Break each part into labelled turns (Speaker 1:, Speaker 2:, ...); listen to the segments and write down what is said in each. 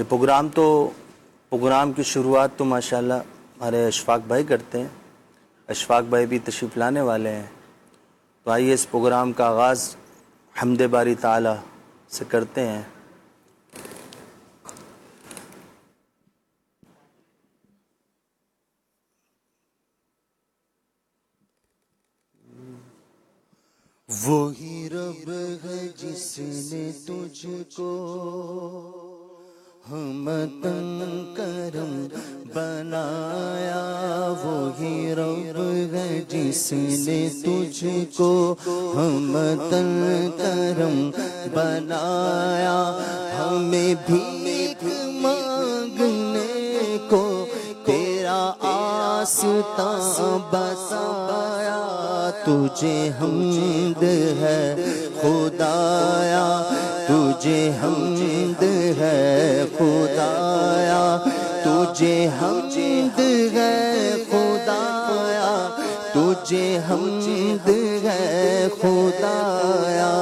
Speaker 1: یہ پروگرام کی شروعات تو ماشاءاللہ ہمارے اشفاق بھائی کرتے ہیں. اشفاق بھائی بھی تشریف لانے والے ہیں. تو آئیے اس پروگرام کا آغاز حمد باری تعالی سے کرتے ہیں.
Speaker 2: وہی رب ہے جس نے تجھ کو ہمتن کرم بنایا. وہی رب ہے جس نے تجھ کو ہمتن کرم بنایا. ہمیں بھیک مانگنے کو تیرا آستاں بتایا. تجھے حمد ہے خدایا، تجھے حمد ہے خدایا، تجھے حمد ہے خدایا، تجھے حمد ہے خدایا،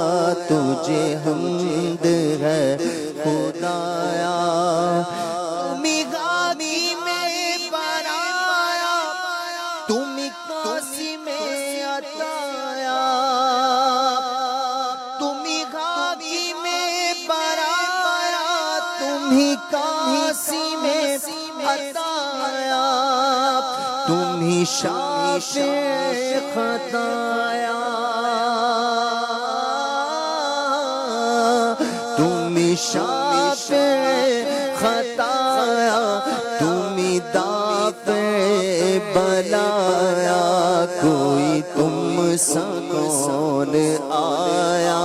Speaker 2: تجھے حمد ہے خدایا. تمہیں شافع خطایا، تمہیں شافع خطایا، تمہیں دافع بلایا. کوئی تم سا کون آیا،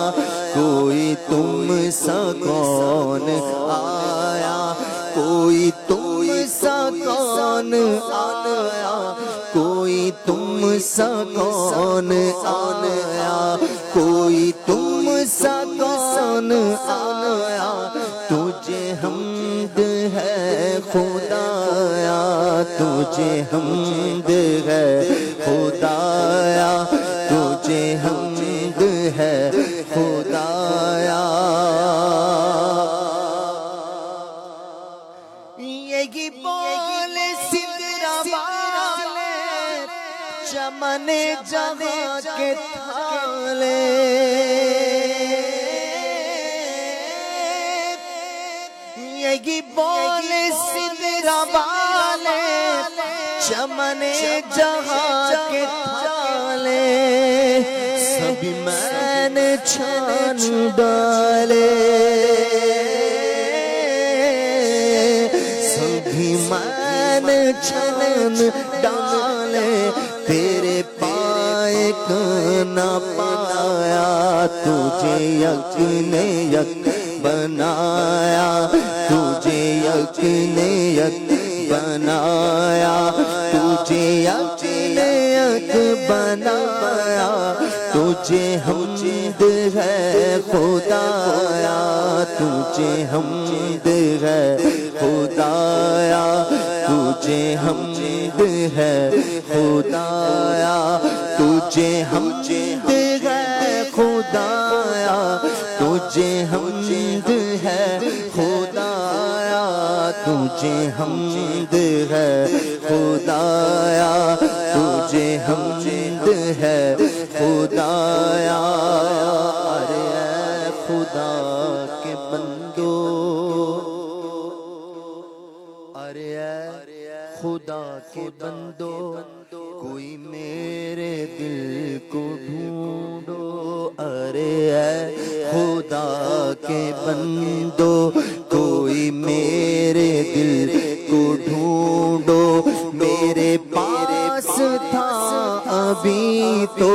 Speaker 2: کوئی تم سا کون آیا، کوئی تم سا کون آیا، کوئی تم سا کون آیا، کوئی تم سا کون آیا. تجھے حمد ہے خدایا، تجھے حمد ہے خدایا، تجھے حمد ہے خدایا. یہی بول سدرا والے چمن جہاں کے تھالے، یہی بول سدرا والے چمن جہاں کے تھالے. سبھی میں نے چھان ڈالے، سبھی میں نے چھان ڈالے. تیرے پائے کو نہ پایا، تجھے یک نے یک بنایا، تجھے یک نے یک بنایا، تجھے یک نے یک بنایا. تجھے حمد ہے خدایا، تجھے حمد ہے خدایا، تجھے حمد ہے خدایا، تجھے حمد ہے خدایا، تجھے حمد ہے خدایا، تجھے حمد ہے خدایا، تجھے حمد ہے خدایا. ارے اے خدا کے بندو، ارے اے خدا کے بندو، کوئی میرے دل کو ڈھونڈو. ارے اے خدا کے بندو، کوئی میرے دل کو ڈھونڈو. میرے پاس تھا ابھی تو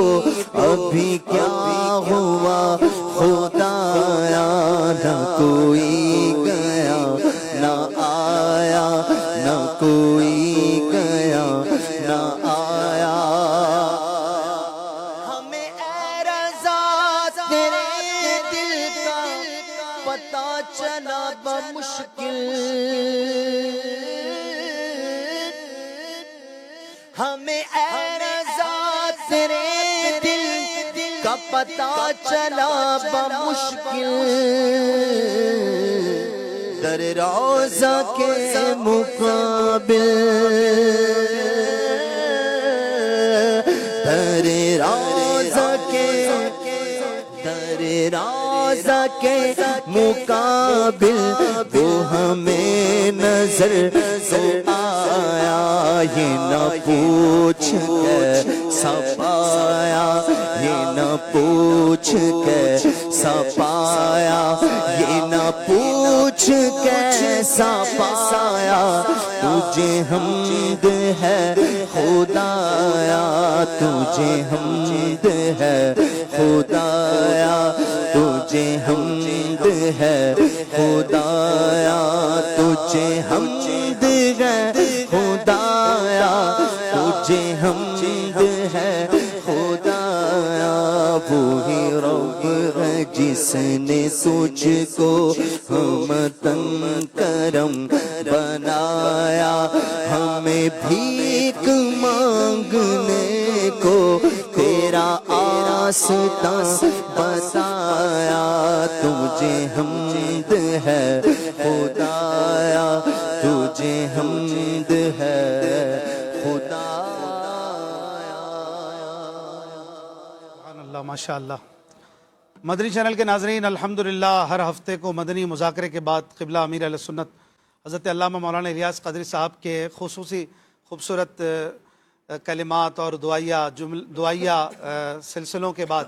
Speaker 2: ابھی کیا ہوا خدایا. نہ کوئی گیا نہ آیا، نہ کوئی گیا نہ آیا. ہمیں اے رضا تیرے دل کا پتہ چلا بمشکل، ہمیں اے رضا تیرے دل کا پتہ چلا بمشکل. در روضہ کے مقابل، در روضہ کے مقابل وہ ہمیں نظر تو آیا، یہ نہ پوچھ کیسا پایا، یہ نہ پوچھ کیسا پایا، یہ نہ پوچھ کیسا پایا، تجھے حمد ہے خدایا، تجھے حمد ہے خدایا، تجھے حمد ہے خدایا، تجھے حمد ہے خدایا، تجھے حمد ہے خدایا، وہی رب ہے جس نے تجھ کو ہمتن کرم بنایا، ہمیں بھیک مانگنے کو تیرا راستہ بتایا، تجھے حمد ہے خدایا، تجھے حمد ہے خدایا۔
Speaker 3: سبحان اللہ، ماشاء اللہ۔ مدنی چینل کے ناظرین، الحمدللہ ہر ہفتے کو مدنی مذاکرے کے بعد قبلہ امیر اہل سنت حضرت علامہ مولانا الیاس قادری صاحب کے خصوصی خوبصورت کلمات اور دعائیہ سلسلوں کے بعد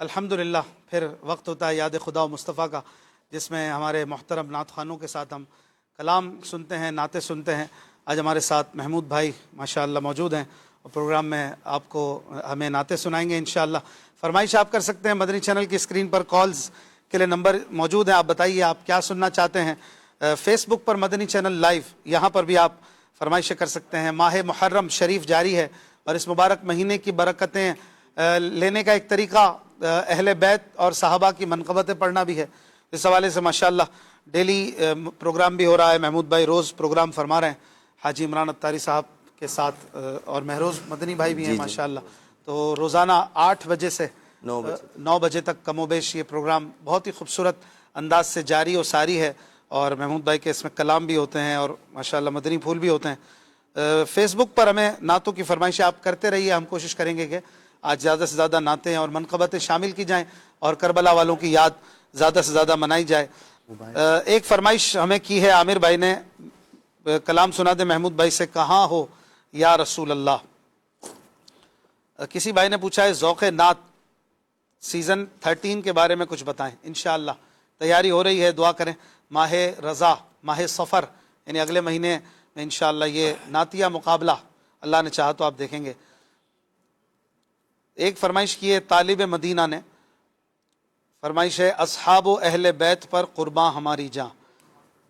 Speaker 3: الحمدللہ پھر وقت ہوتا ہے یاد خدا و مصطفیٰ کا، جس میں ہمارے محترم نعت خوانوں کے ساتھ ہم کلام سنتے ہیں، نعتیں سنتے ہیں۔ آج ہمارے ساتھ محمود بھائی ماشاءاللہ موجود ہیں اور پروگرام میں آپ کو ہمیں نعتیں سنائیں گے انشاءاللہ۔ فرمائش آپ کر سکتے ہیں، مدنی چینل کی اسکرین پر کالز کے لیے نمبر موجود ہیں، آپ بتائیے آپ کیا سننا چاہتے ہیں۔ فیس بک پر مدنی چینل لائیو، یہاں پر بھی آپ فرمائشیں کر سکتے ہیں۔ ماہ محرم شریف جاری ہے اور اس مبارک مہینے کی برکتیں لینے کا ایک طریقہ اہل بیت اور صحابہ کی منقبتیں پڑھنا بھی ہے۔ اس حوالے سے ماشاءاللہ ڈیلی پروگرام بھی ہو رہا ہے، محمود بھائی روز پروگرام فرما رہے ہیں حاجی عمران اتاری صاحب کے ساتھ، اور مہروز مدنی بھائی بھی ہیں ماشاءاللہ۔ تو روزانہ 8 بجے سے 9 بجے تک کم و بیش یہ پروگرام بہت ہی خوبصورت انداز سے جاری و ساری ہے، اور محمود بھائی کے اس میں کلام بھی ہوتے ہیں اور ماشاءاللہ مدنی پھول بھی ہوتے ہیں۔ فیس بک پر ہمیں نعتوں کی فرمائشیں آپ کرتے رہیے، ہم کوشش کریں گے کہ آج زیادہ سے زیادہ نعتیں اور منقبتیں شامل کی جائیں اور کربلا والوں کی یاد زیادہ سے زیادہ منائی جائے۔ ایک فرمائش ہمیں کی ہے عامر بھائی نے، کلام سنا دے محمود بھائی سے، کہاں ہو یا رسول اللہ۔ کسی بھائی نے پوچھا ہے ذوق نعت سیزن 13 کے بارے میں کچھ بتائیں۔ انشاءاللہ تیاری ہو رہی ہے، دعا کریں۔ ماہ رضا، ماہ سفر، یعنی اگلے مہینے میں انشاءاللہ یہ نعتیہ مقابلہ اللہ نے چاہا تو آپ دیکھیں گے۔ ایک فرمائش کی ہے طالب مدینہ نے، فرمائش ہے اصحاب و اہل بیت پر قرباں ہماری جاں۔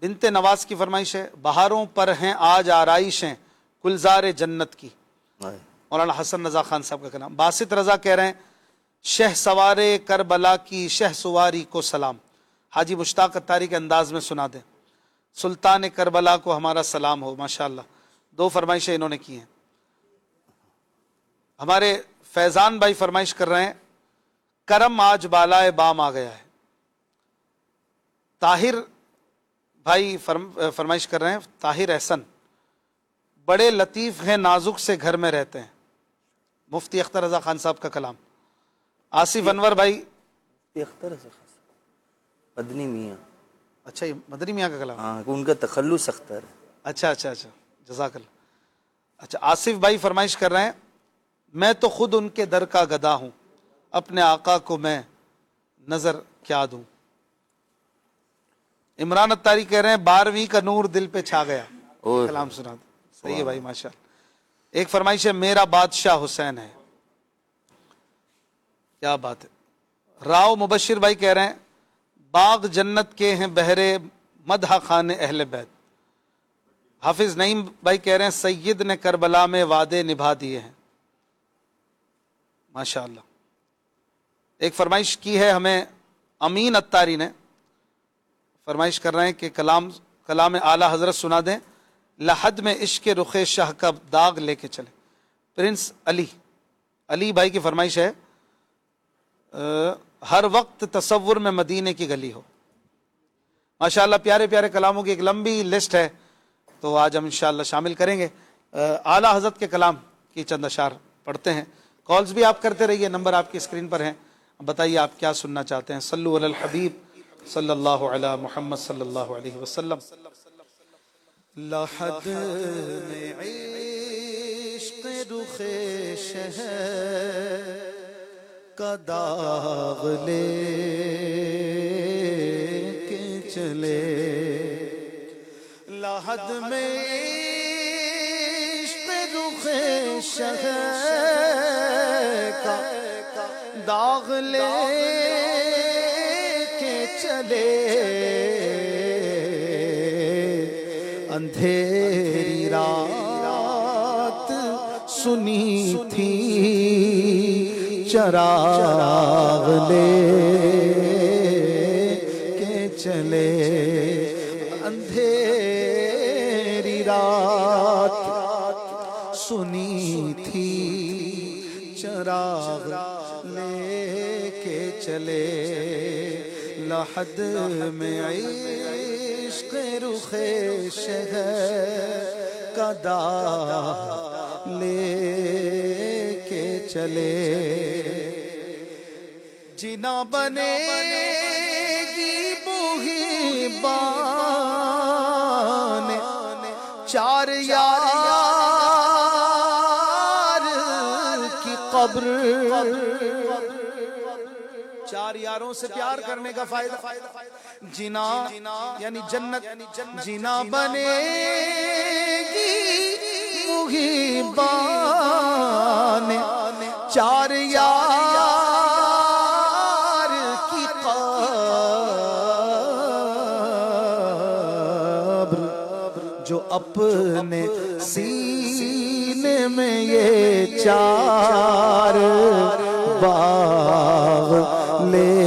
Speaker 3: بنت نواز کی فرمائش ہے بہاروں پر ہیں آج آرائشیں گلزار جنت کی۔ مولانا حسن رضا خان صاحب کا کلام۔ باسط رضا کہہ رہے ہیں شہ سوار کربلا کی شہ سواری کو سلام، حاجی مشتاق اتاری کے انداز میں سنا دیں۔ سلطان کربلا کو ہمارا سلام ہو۔ ماشاءاللہ 2 فرمائشیں انہوں نے کی ہیں۔ ہمارے فیضان بھائی فرمائش کر رہے ہیں کرم آج بالائے بام آ گیا ہے۔ طاہر بھائی فرمائش کر رہے ہیں طاہر احسن، بڑے لطیف ہیں نازک سے گھر میں رہتے ہیں، مفتی اختر رضا خان صاحب کا کلام۔ آصف انور بھائی،
Speaker 1: اختر مدنی میاں،
Speaker 3: اچھا یہ مدنی میاں کا کلام،
Speaker 1: ہاں ان کا تخلص اختر ہے۔
Speaker 3: اچھا جزاک اللہ۔ اچھا آصف بھائی فرمائش کر رہے ہیں میں تو خود ان کے در کا گدا ہوں، اپنے آقا کو میں نظر کیا دوں۔ عمران اتاری کہہ رہے ہیں 12ویں کا نور دل پہ چھا گیا، کلام سنا دو۔ صحیح ہے بھائی ماشاء اللہ۔ ایک فرمائش ہے میرا بادشاہ حسین ہے، کیا بات ہے۔ راؤ مبشر بھائی کہہ رہے ہیں باغ جنت کے ہیں بہرے مدح خان اہل بیت۔ حافظ نعیم بھائی کہہ رہے ہیں سید نے کربلا میں وعدے نبھا دیے ہیں، ماشاءاللہ۔ ایک فرمائش کی ہے ہمیں امین اتاری نے، فرمائش کر رہے ہیں کہ کلام اعلی حضرت سنا دیں، لحد میں عشق رخ شاہ کا داغ لے کے چلے۔ پرنس علی بھائی کی فرمائش ہے ہر وقت تصور میں مدینے کی گلی ہو۔ ماشاءاللہ پیارے پیارے کلاموں کی ایک لمبی لسٹ ہے، تو آج ہم انشاءاللہ شامل کریں گے۔ اعلیٰ حضرت کے کلام کی چند اشعار پڑھتے ہیں۔ کالز بھی آپ کرتے رہیے، نمبر آپ کی اسکرین پر ہیں، بتائیے آپ کیا سننا چاہتے ہیں۔ صلو علی الحبیب صلی اللہ علی محمد صلی اللہ علیہ وسلم۔ لحد میں عشق رخ شہر کا داغ لے کے چلے، لحد میں عشق رخ شہر کا داغ لے کے چلے، اندھیری رات سنی تھی چراغ لے کے چلے، اندھیری رات سنی تھی چراغ لے کے چلے، لحد میں عشق رخ شہر کا داغ لے کے چلے، جنا بنے گی بوہی بان چار یار کی قبر، چار یاروں سے پیار کرنے کا فائدہ، جنا یعنی جنت، جنا بنے گی وہی بان چار یار کی قبر، جو اپنے سینے میں یہ چار باغ لے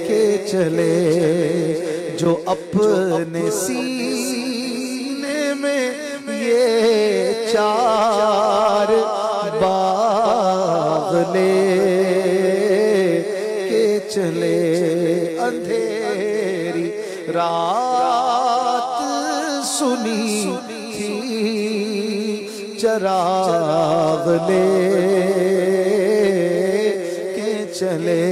Speaker 3: کے چلے، جو اپنے سینے میں یہ چار باغ لے کے چلے، اندھیری رات سنی تھی چراغ لے کے چلے،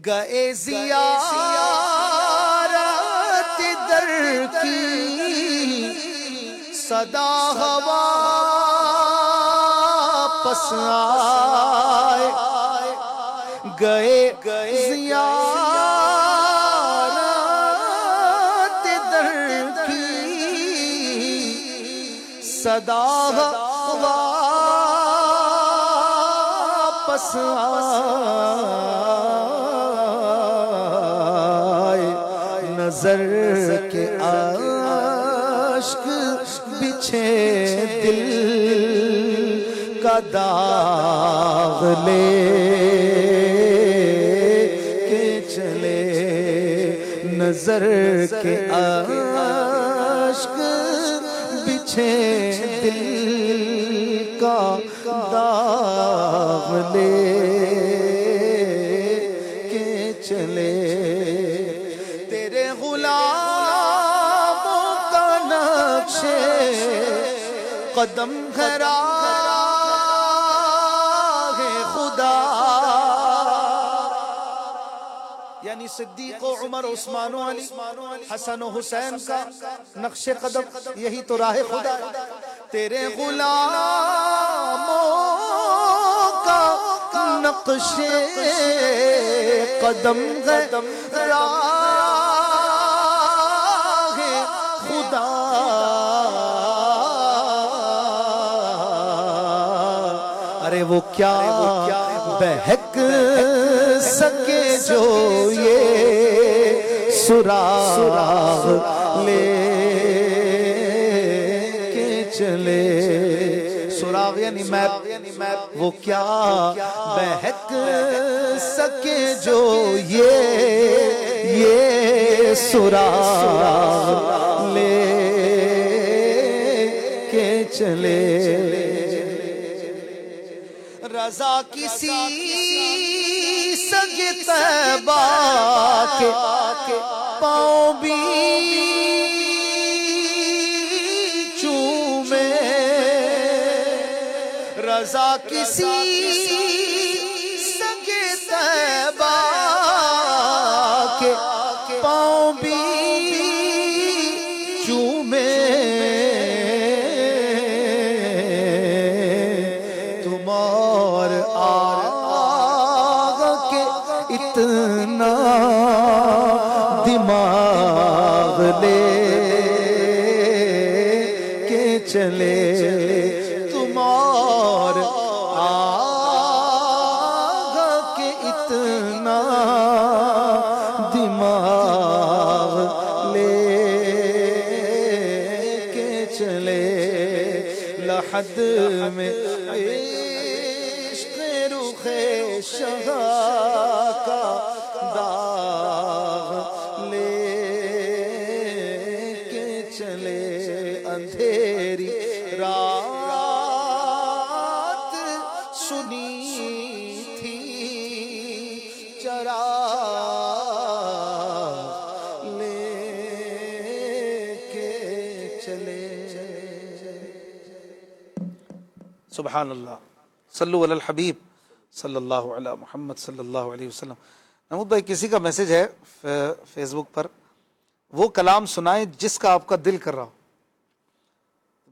Speaker 3: گئے زیارت در کی صدا ہوا پس آئے، گئے زیارت در کی صدا ہوا پس آئے، نظر کے اشک بچھے دل کا داغ لے کے چلے، نظر کے اشک بچھے دل کا داغ لے کے چلے، تیرے غلاموں کا نقش قدم ہے خدا، یعنی صدیق و عمر عثمان و علی حسن و حسین کا نقش قدم یہی تو راہ خدا ہے، تیرے غلاموں کا نقش قدم ہے راہ خدا، ارے وہ کیا بہک سکے جو یہ سراغ لے کے چلے، سراغ یعنی میپ، وہ کیا بہک سکے جو یہ سراغ لے کے چلے، رضا کسی سگ طیبہ کے پاؤں بھی چومے، رضا کسی سگ طیبہ کے پاؤں بھی چومے، تم اور آگ کے اتنا دماغ لے کے چلے، تم اور آگ کے اتنا دماغ لے کے چلے، لحد میں عشق رخ شہا کا داغ لے کے چلے، اندھیری رات سنی تھی چراغ لے کے چلے۔ سبحان اللہ، صلو علی الحبیب صلی اللہ علی محمد صلی اللہ علیہ وسلم۔ محمود بھائی، کسی کا میسج ہے فیس بک پر، وہ کلام سنائیں جس کا آپ کا دل کر رہا ہو۔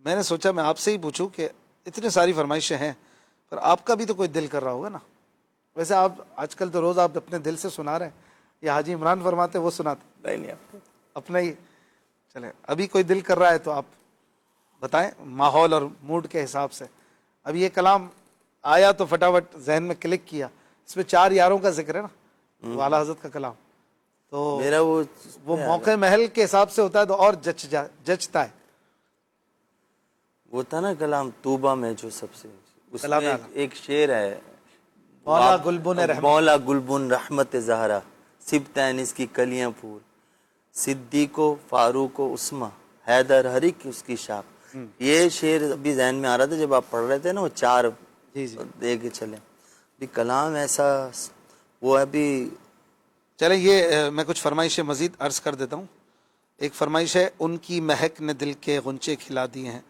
Speaker 3: میں نے سوچا میں آپ سے ہی پوچھوں کہ اتنی ساری فرمائشیں ہیں، پر آپ کا بھی تو کوئی دل کر رہا ہوگا نا۔ ویسے آپ آج کل تو روز آپ اپنے دل سے سنا رہے ہیں، یا حاجی عمران فرماتے وہ سناتے؟
Speaker 1: نہیں
Speaker 3: اپنا ہی چلیں، ابھی کوئی دل کر رہا ہے تو آپ بتائیں ماحول اور موڈ کے حساب سے۔ اب یہ کلام آیا تو فٹافٹ ذہن میں کلک کیا، اس میں 4 یاروں کا ذکر ہے نا، وہ اعلیٰ حضرت کا کلام، تو
Speaker 1: میرا وہ
Speaker 3: موقع محل کے حساب سے ہوتا ہے تو اور جچتا ہے۔
Speaker 1: وہ تھا نا کلام طوبہ میں جو سب سے، اس
Speaker 3: کلام
Speaker 1: میں ایک شعر ہے،
Speaker 3: مولا گلبن رحمت،
Speaker 1: مولا گلبن رحمت زہرا، سبتین اس کی کلیاں پھول، صدیق و فاروق و عثمہ، حیدر ہر ایک اس کی شاخ۔ یہ شعر ابھی ذہن میں آ رہا تھا جب آپ پڑھ رہے تھے نا، وہ 4
Speaker 3: جی جی
Speaker 1: دے کے چلے بھی کلام ایسا وہ ابھی۔
Speaker 3: چلیں یہ میں کچھ فرمائشیں مزید عرض کر دیتا ہوں۔ ایک فرمائش ہے، ان کی مہک نے دل کے غنچے کھلا دیے ہیں۔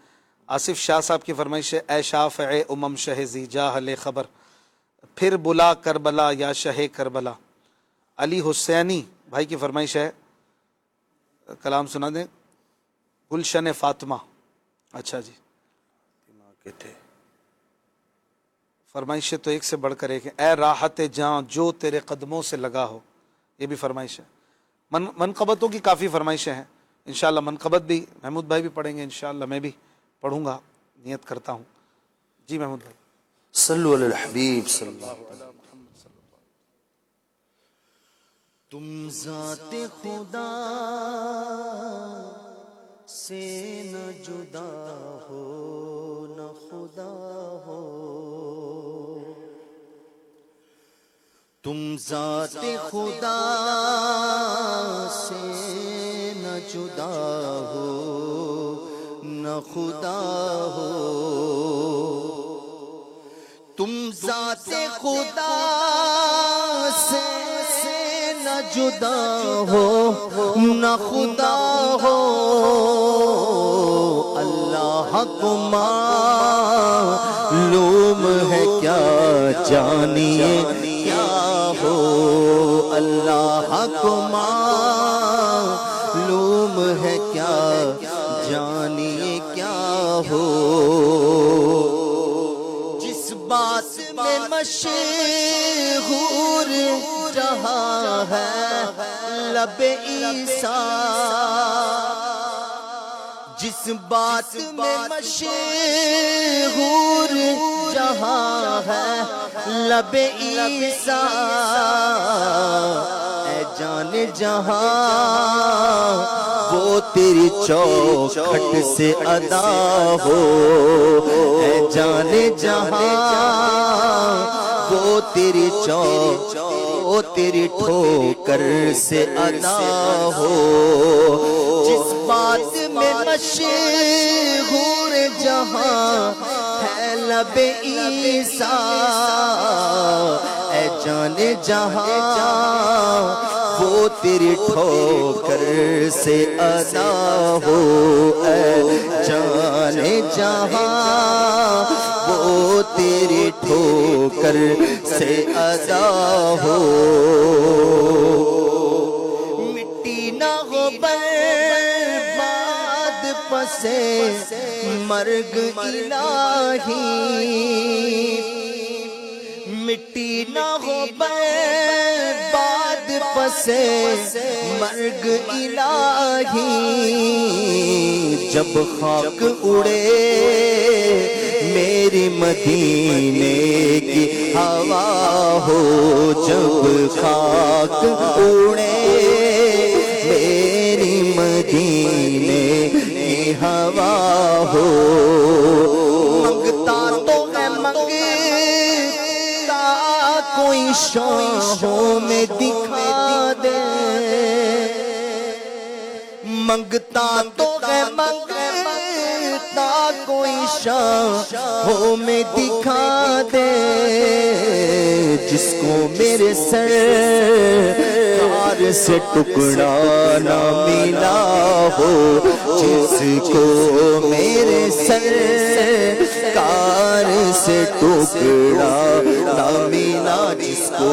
Speaker 3: آصف شاہ صاحب کی فرمائش ہے، اے شافع امم شہ ذی جاہل خبر، پھر بلا کربلا یا شہ کربلا۔ علی حسینی بھائی کی فرمائش ہے، کلام سنا دیں، گلشن فاطمہ۔ اچھا جی،
Speaker 1: کے تھے
Speaker 3: فرمائشیں تو ایک سے بڑھ کر ایک ہے، اے راحت جاں جو تیرے قدموں سے لگا ہو، یہ بھی فرمائش ہے۔ منقبتوں کی کافی فرمائشیں ہیں، انشاءاللہ منقبت بھی محمود بھائی بھی پڑھیں گے، انشاءاللہ میں بھی پڑھوں گا، نیت کرتا ہوں۔ جی محمود بھائی،
Speaker 1: صلو علی الحبیب صلی اللہ علیہ وسلم۔
Speaker 2: تم ذات خدا سے نہ جدا ہو، نہ خدا ہو، تم ذات خدا سے نہ جدا ہو، نہ خدا ہو، تم ذات خدا سے نہ جدا ہو، نہ خدا ہو، اللہ کو معلوم ہے کیا جانیے کیا ہو، اللہ کو معلوم ہے کیا جانیے کیا ہو، جس بات میں مشہور جہاں ہے لب عیسیٰ، جس بات میں مشہور جہاں ہے لب عیسیٰ، اے جان جہاں وہ تیری چوکھٹ سے ادا ہو، اے جان جہاں وہ تیری وہ تیری ٹھوکر سے ادا ہو، جس بات میں مشہور جہاں ہے لب عیسیٰ، اے جان جہاں وہ تیری ٹھوکر سے ادا ہو، اے جان جہاں وہ تیری ٹھوکر سے ادا ہو، مٹی نہ ہو برباد پسے مرگ الہی، مٹی نہ ہو برباد پسے مرگ الہی، جب خاک اڑے میری مدینے کی ہوا ہو، جب خاک اڑے میری مدینے کی ہوا ہو، منگتا تو ہے منگتا کوئی شاہوں میں دکھا دے، منگتا تو ہے منگتا کوئی شاہوں میں دکھا دے، جس کو میرے سرکار سے ٹکڑا نہ ملا ہو، جس کو میرے سرکار سے ٹکڑا نہ ملا، جس کو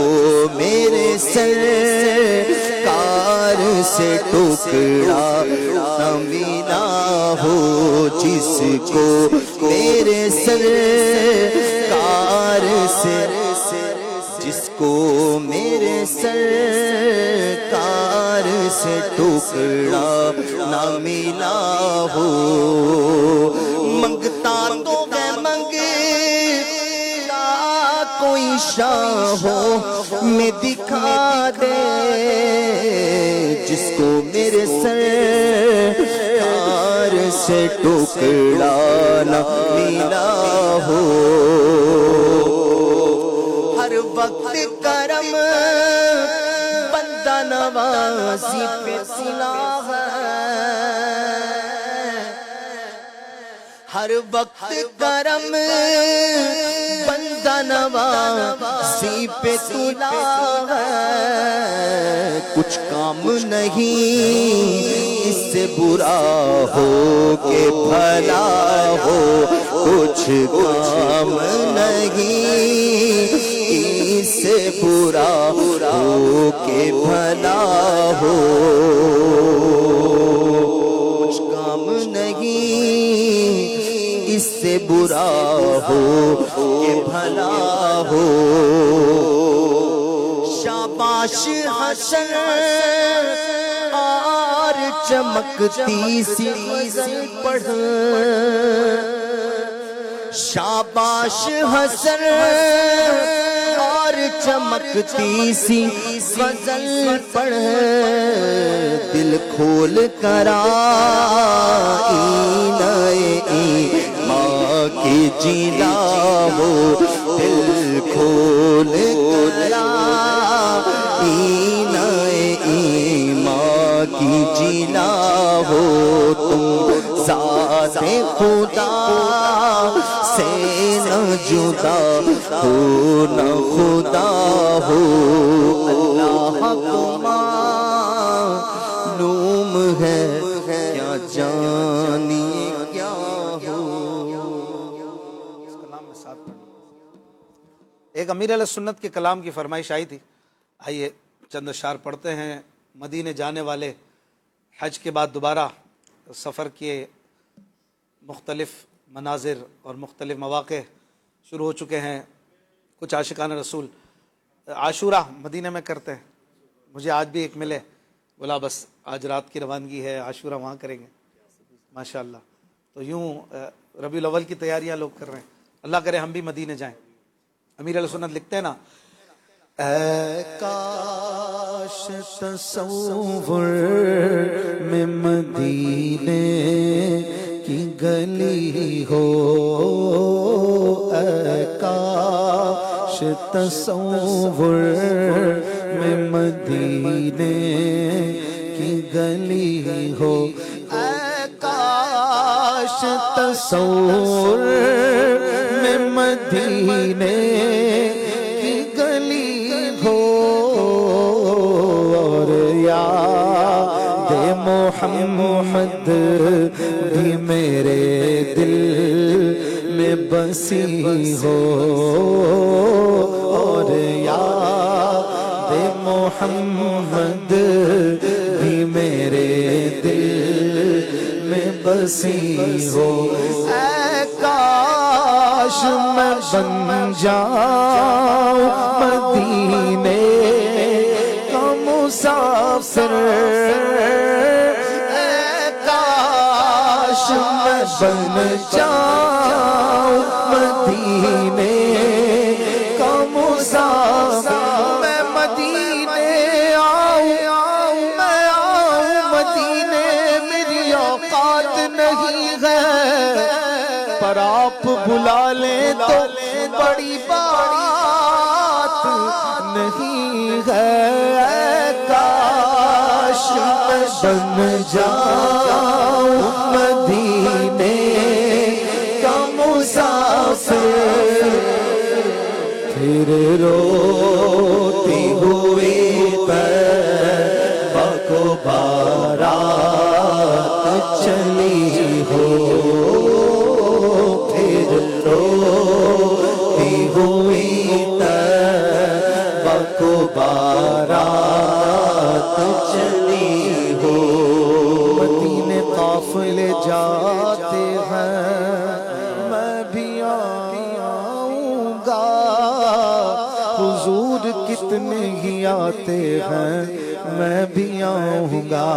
Speaker 2: میرے سرکار سے ٹکڑا نہ ملا ہو، جس کو میرے سرکار سے، جس کو میرے سرکار سے ٹکڑا نہ ملا ہو، منگتا تو ہے منگتا کوئی شاہوں میں دکھا دے، جس کو میرے سرکار سے ٹکڑا نہ ملا ہو، ہر وقت کرم بندہ نوازی پہ سلا ہے، ہر وقت کرم بندہ نوازی پہ تلا ہے، کچھ کام نہیں اس سے برا ہو کہ بھلا ہو، کچھ کام نہیں اس سے برا ہو کہ بھلا ہو، کچھ کام نہیں اس سے برا ہو کہ بھلا ہو، شاباش حسن اور چمکتی سی غزل پڑھ، شاباش حسن اور چمکتی سی غزل پڑھ، دل کھول کر آئینہ ایمان کی جلا ہو، دل کھول کر آئینہ ایمان کی جلا ہو، تم ذات خدا سے نہ جدا ہو نہ خدا ہو، اللہ کو معلوم ہے کیا جانی کیا ہو۔
Speaker 3: ایک امیر علیہ سنت کے کلام کی فرمائش آئی تھی، آئیے چند اشعار پڑھتے ہیں۔ مدینے جانے والے حج کے بعد دوبارہ سفر کیے، مختلف مناظر اور مختلف مواقع شروع ہو چکے ہیں۔ کچھ عاشقان رسول عاشورہ مدینہ میں کرتے ہیں، مجھے آج بھی ایک ملے، بولا بس آج رات کی روانگی ہے، عاشورہ وہاں کریں گے ماشاءاللہ۔ تو یوں ربیع الاول کی تیاریاں لوگ کر رہے ہیں، اللہ کرے ہم بھی مدینے جائیں۔ امیر علیہ سنت لکھتے ہیں نا،
Speaker 2: اے کاش تصور میں مدینے کی گلی ہو، اے کاش تصور میں مدینے کی گلی ہو، اے کاش تصور میں مدینے کی گلی ہو اور یاد محمد بھی میرے دل میں بسی ہو اور یاد محمد بھی میرے دل میں بسی ہو اے کاش میں بن جاؤں مدینے کا مسافر اے کاش میں بن جاؤں مدینے کا مسافر میں مدینے آؤں میں آؤں مدینے میری اوقات نہیں ہے پر آپ بلا لیں تو بڑی بات نہیں ہے کاش میں بن جاؤں مدینے کا مسافر پھر روتی ہوئی طیبہ کو بارات چلی ہو پھر روتی ہوئی طیبہ کو بارات چلی ہو مدینے قافلے جاتے ہیں میں بھی آؤں گا حضور کتنے ہی آتے ہیں میں بھی آؤں گا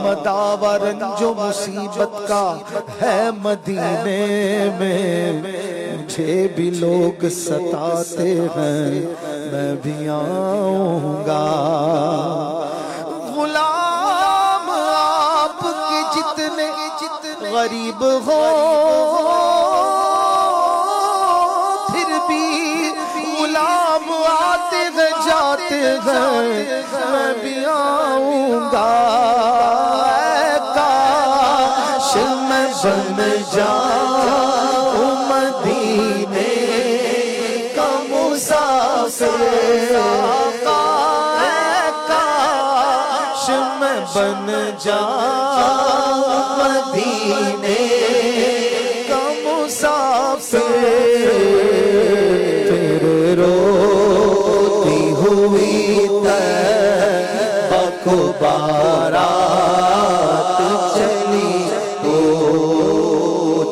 Speaker 2: مداوا رنج و مصیبت کا ہے مدینے میں مجھے بھی لوگ ستاتے ہیں میں بھی آؤں گا غلام آپ کے جتنے غریب ہو پھر بھی غلام آتے ہیں جاتے ہیں میں بھی آؤں گا اے کاش میں بن جاؤں مدینے کا مسافر اے کاش میں بن جاؤں مدینے کا مسافر پھر روتی ہوئی طیبہ کو بارات چلی ہو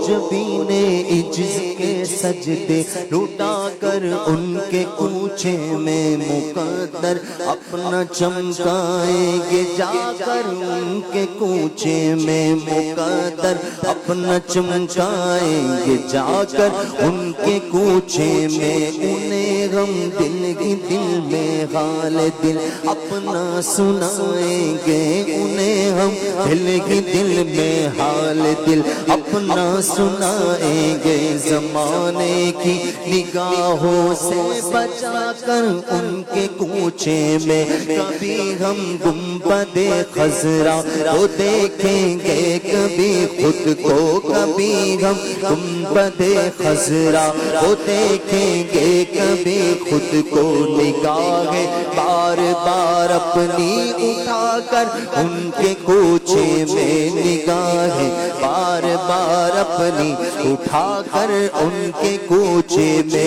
Speaker 2: جبین عجز کے سجدے لٹا کر ان کے کوچے میں مقدر اپنا چمکائیں گے جا کر ان کے کوچے میں مقدر اپنا چمکائیں گے جا کر ان کے کوچے میں انہیں غم دل کی دل میں حال دل اپنا سنائیں گے انہیں ہم دل کی دل میں حال دل اپنا سنائیں گے زمانے کی نگاہوں سے بچا کر ان کے کوچے میں کبھی ہم گنبد خضرا کو دیکھیں گے کبھی خود کو کبھی ہم گنبد خضرا کو دیکھیں گے کبھی خود کو نگاہیں بار بار اپنی اٹھا کر ان کے کوچے میں نگاہیں بار بار اپنی اٹھا کر ان کے کوچے میں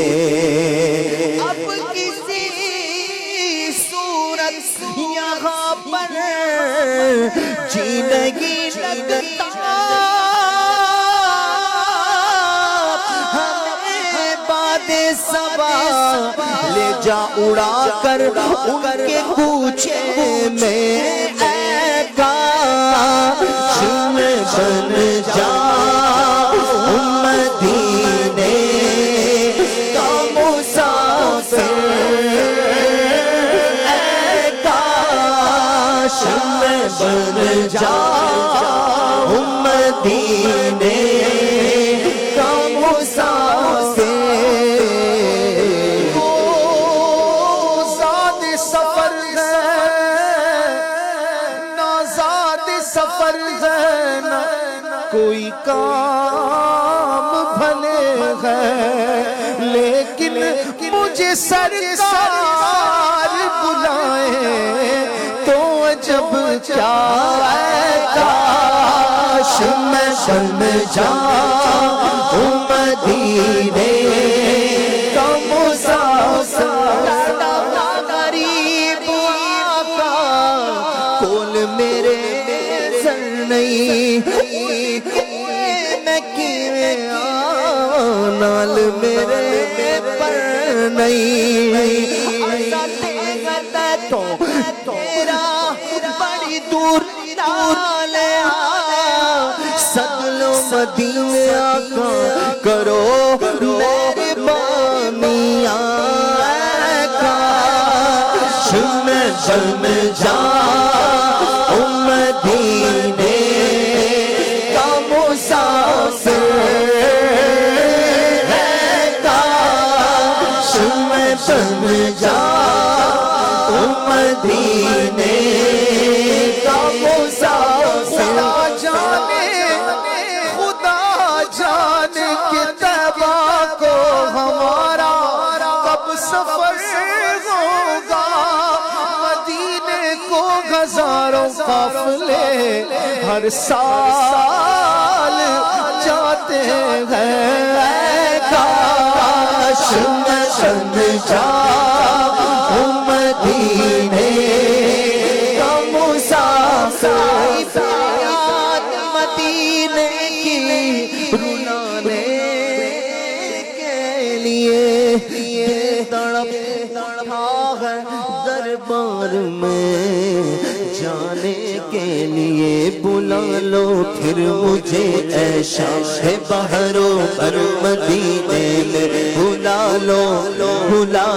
Speaker 2: اب کسی صورت یہاں پر جی نہیں لگتا ہمیں باد صبا لے جا اڑا کر ان کے کوچے میں اے کاش میں بن جاؤں مدینے کا مسافر اے کاش میں بن جاؤں مدینے کا مسافر سفر ہے کوئی کام بھلے ہیں، لیکن مجھے سرکار بلائے تو عجب کیا ہے، کاش میں بن جاؤں مدینے کا مسافر، غریب آقا کول میرے سر نہیں، میں کیویں نال میرے پر نہیں، تو تیرا بڑی دور لے سدلو مدینے آقا کرو مہربانی، کاش میں جنم جاؤں مدینے کا مسافر، کاش میں جنم جاؤں مدینے کا مسافر، خدا جانے کہ طیبہ کو ہمارا کب سفر ہوگا، مدینے کو ہزاروں قافلے ہر سال جاتے ہیں، کاش میں بن جاؤں مدینے کا مسافر، مدینے کی رلانے کے لیے تڑپتا ہے دربار میں جانے کے لیے، بلا لو پھر مجھے اے شاہ بحرو پر مدینے میں، بلا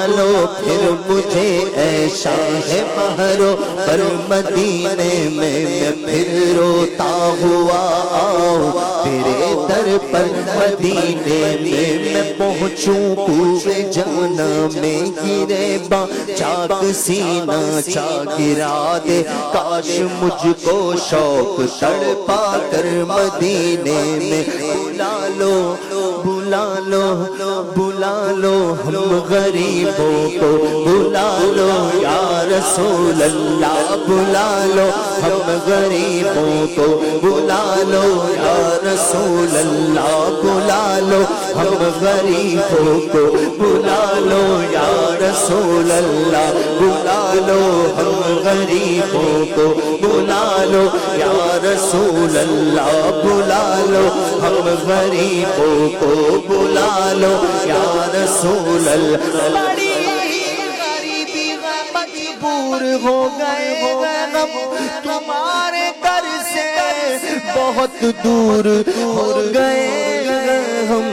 Speaker 2: لو پھر مجھے اے شاہ بحرو پر مدینے میں، میں پھر روتا ہوا آؤں تیرے در پر مدینے میں، میں پہنچوں کوئے جانا میں گرے با چاک سینہ چا گرا دے، کاش مجھ کو شوق تڑپا کر مدینے میں، بلا لو ہم غریبوں کو، بلا لو یا رسول اللہ، بلا لو ہم غریبوں کو، بلا لو یا رسول اللہ، بلا لو ہم غریبوں کو، بلا لو یا رسول اللہ، بلا لو ہم غریبوں کو، بلا لو یا رسول اللہ، بلا لو ہم غریبوں کو، بلا لو یا رسول اللہ، بڑی غریبی مجبور ہو گئے ہم تمہارے در سے بہت دور ہو گئے ہم،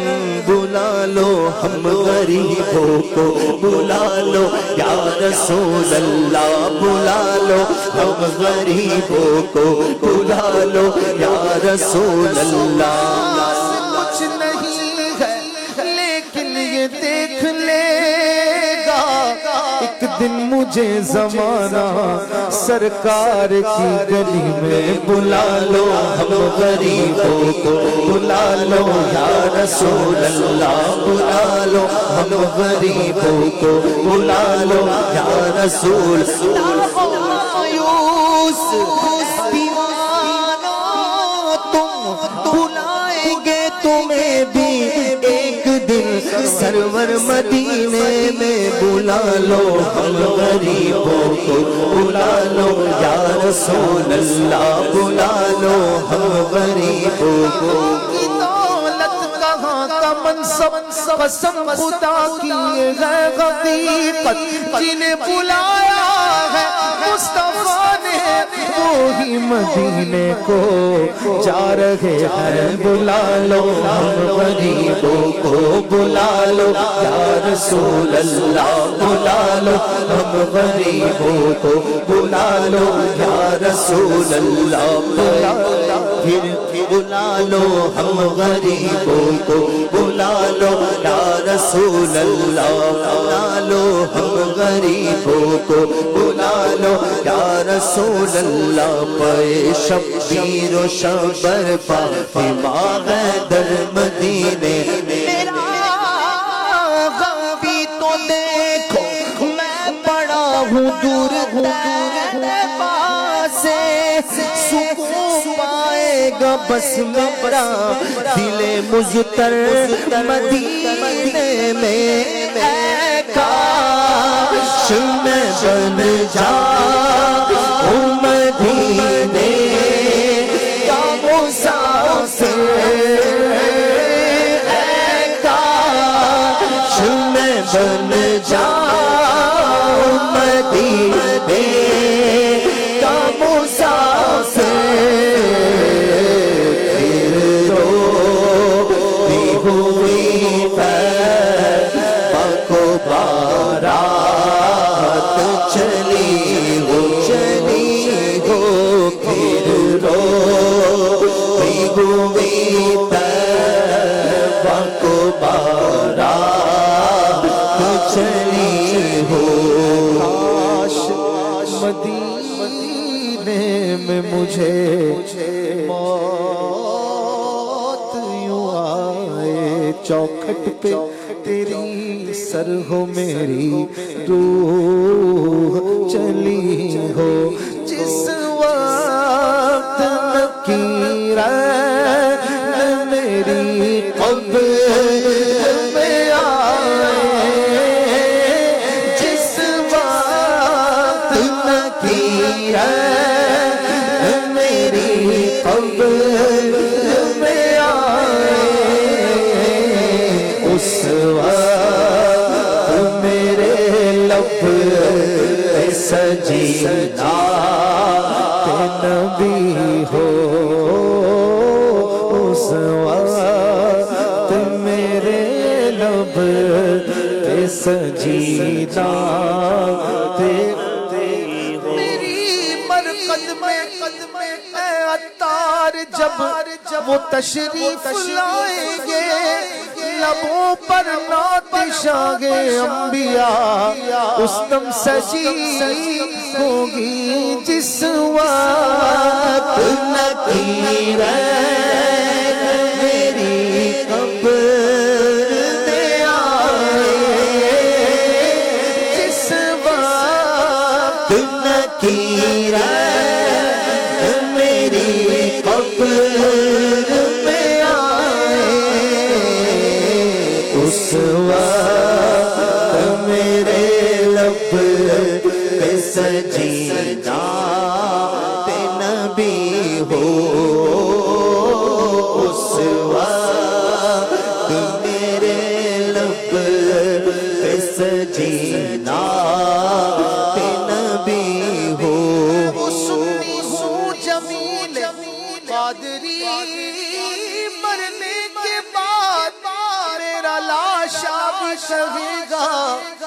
Speaker 2: بلا لو ہم غریبوں کو، بلا لو یا رسول اللہ، بلا لو ہم غریبوں کو، بلا لو یا رسول اللہ، کچھ نہیں ہے لیکن یہ دیکھ لے گا ایک دن مجھے زمانہ سرکار کی گلی میں، بلا لو ہم غریبوں کو، بلا لو یا رسول اللہ، بلا لو ہم غریبوں کو، بلا لو یا رسول اللہ، مایوس دیوانو تم بلائیں گے تمہیں بھی ایک دن سرور مدینے میں، بلا لو ہم غریبوں کو، بلا لو یا رسول اللہ، بلا لو ہم غریبوں کو، دولت کہاں کا منصب قسم خدا کی ہے حقیقت، جنہیں بلایا ہے مصطفیٰ نے وہی مدینے کو جا رہے ہیں، بلا لو ہم غریبوں کو، بلا لو یا رسول اللہ، بلا لو ہم غریبوں کو، بلا لو یا رسول اللہ، پھر بلا لو ہم غریبوں کو، بلا لو یا رسول اللہ، بلا لو ہم غریبوں کو، بلا لو یا رسول اللہ، پہ شبیر و شبر فاطمہ حیدر مدینے میرا غم بھی تو دیکھو میں پڑا ہوں دور سے سکون پائے گا بس میرا دل مضطر مدینے میں اے کاش میں بن جاؤں مدینے کا مسافر اے کاش میں بن جاؤں مدینے کا مسافر پھر روتی ہوئی پیبا کو بارات چلی ہو پھر روتی ہوئی پیبا کو بارات چلی ہو کاش مدینے میں مجھے موت یوں آئے چوکھٹ پہ تیری سر ہو میری روح چلی ہو جس وقت نکیر میری قبر میں آئے جس وقت نکیر میری قبر میں آئے اس وقت میرے لب پہ سجیدہ نبی ہو اس وقت میرے لب پہ سجیدہ میری مرقد میں اے عطار جب وہ تشریف لائیں گے لبوں پر نعت شاگے انبیاء اس دم سجی ہوگی جس وقت نکیر میری قبر میں آئے جس وقت نکیر میری قبر میں آئے اس وقت میرے لب پہ سجیدہ نبی ہو اس وقت میرے لب پہ سجیدہ نبی ہو سنی ہوں جمیل قادری مرنے کے بعد میرا لاشا بھی کہے گا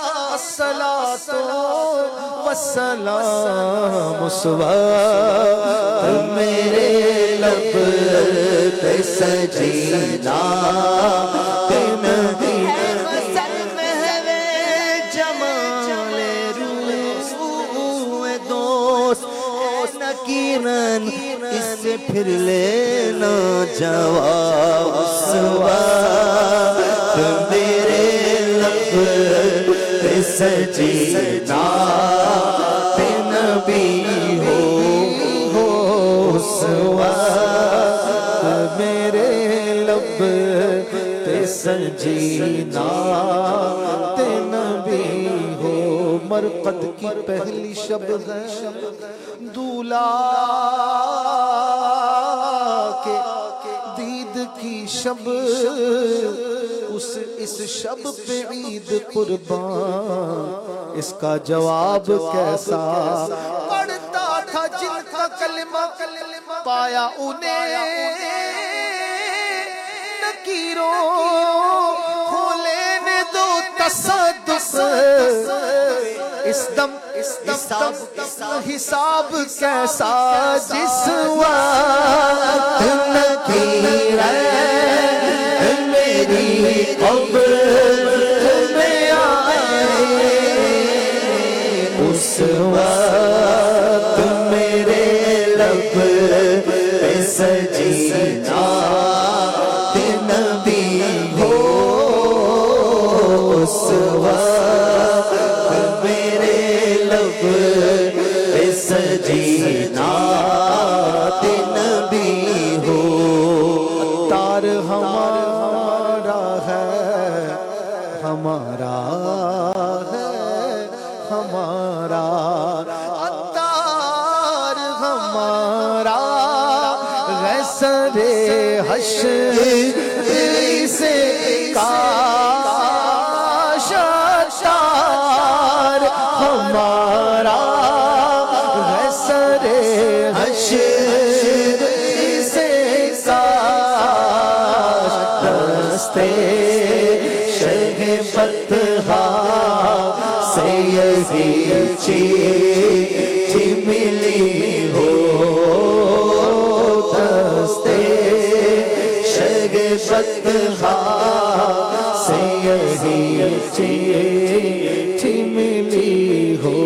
Speaker 2: الصلاۃ والسلام اس وقت میرے لب پہ سجیدہ نبی جمال روح دوست نکیرن اس سے پھر لینا جواب اس وقت میرے لب پہ سجیدہ نبی ہو اس وقت میرے لب پہ سجیدہ نبی ہو مرقد کی پہلی شب ہے دولہا کے دید کی شب اس شب پہ عید قربان اس کا جواب کیسا پڑھتا تھا جن کا کلمہ پایا انہیں نکیروں کو لینے دو تصدق اس دم حساب کیسا جس وقت نکیر میری قبر میں آئے اس وقت میرے سجی نعت نبی ہو
Speaker 3: عطار ہمارا ہے ہمارا ہے ہمارا عطار ہمارا غسر حشر سے کاش عطار ہمارا غسر حشر سے کاش دستے شہ بطحا سے یہی چیٹھی ملی ہو دستے شہ بطحا سے یہی چیٹھی ملی ہو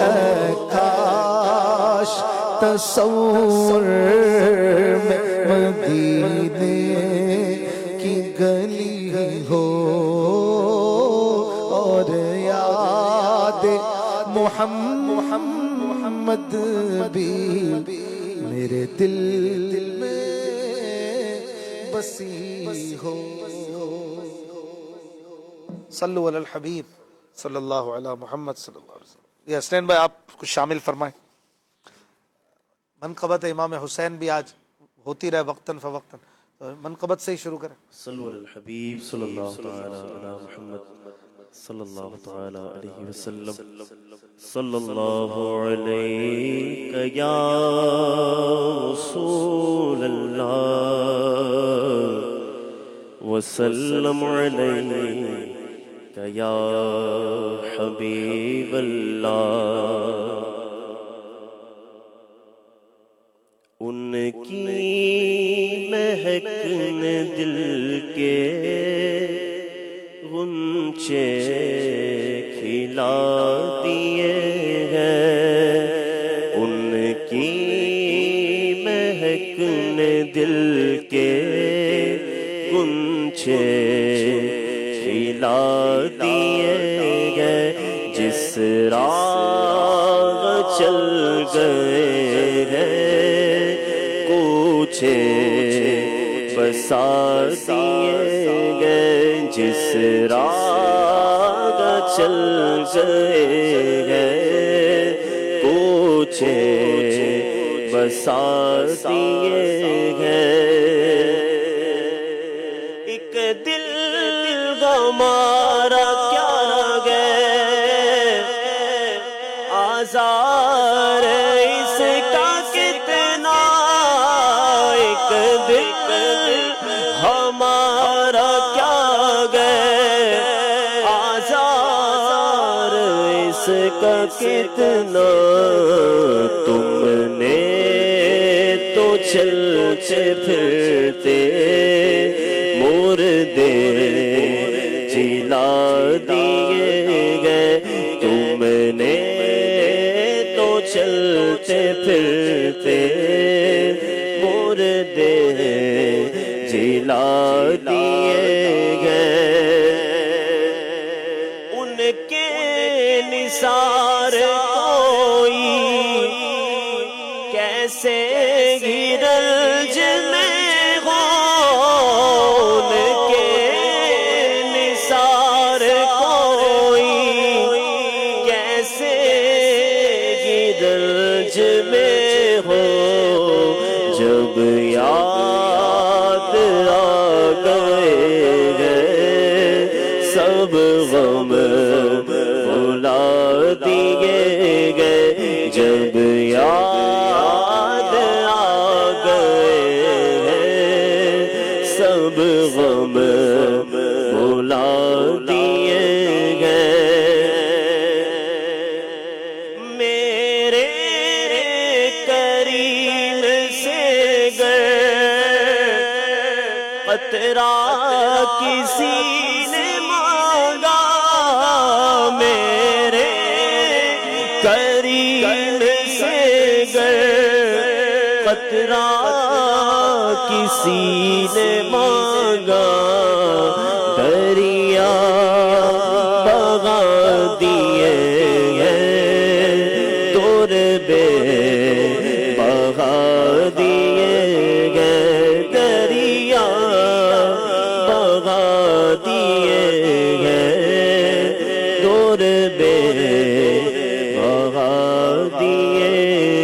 Speaker 3: اے کاش تصور میں مدینے کی گلی ہو اور یاد محمد بھی میرے دل میں بسی ہو صلو علی الحبیب صلی اللہ علی محمد صلی اللہ علیہ وسلم. یہ حسنین بھائی آپ کچھ شامل فرمائیں. منقبت امام حسین بھی آج ہوتی رہے وقتاً فوقتاً، منقبت سے ہی شروع کریں.
Speaker 4: صلو علی الحبیب صلی اللہ تعالی علی محمد صلی اللہ تعالی علیہ وسلم. صلی اللہ علیک یا رسول اللہ وسلم علیک یا حبیب اللہ. ان کی مہک نے دل کے غنچے کھلا دیے ہیں. ان کی مہک نے دل کے غنچے کھلا دیے ہیں. جس راہ چل گئے ہیں کوچے بسا دیے گئے. جس راہ چل گئے ہیں کوچے بسا دیے گئے. ایک دل ہمارا کیا گئے آزار اس کا کتنا. ایک دل ہمارا کیا گئے آزار اس کا کتنا. تم نے تو چلتے پھرتے مردے جلا دیے گئے. تم نے تو چلتے پھرتے مردے جلا دیے گئے. ان کے نثار کوئی کیسے گرج میں ہو. ان کے نثار کوئی کیسے گرج میں ہو. جب یاد آ گئے ہیں سب غم بھلا دیے گئے. جب یاد آ گئے ہیں سب غم بھلا دیے گئے. میرے کریم سے گر قطرہ کسی نے مانگا. میرے کریم سے گر قطرہ کسی نے مانگا. دریا بغا دیے ہیں دور بے بہا دیے گئے دریا بہا دیے گئے دور بے بہا دیے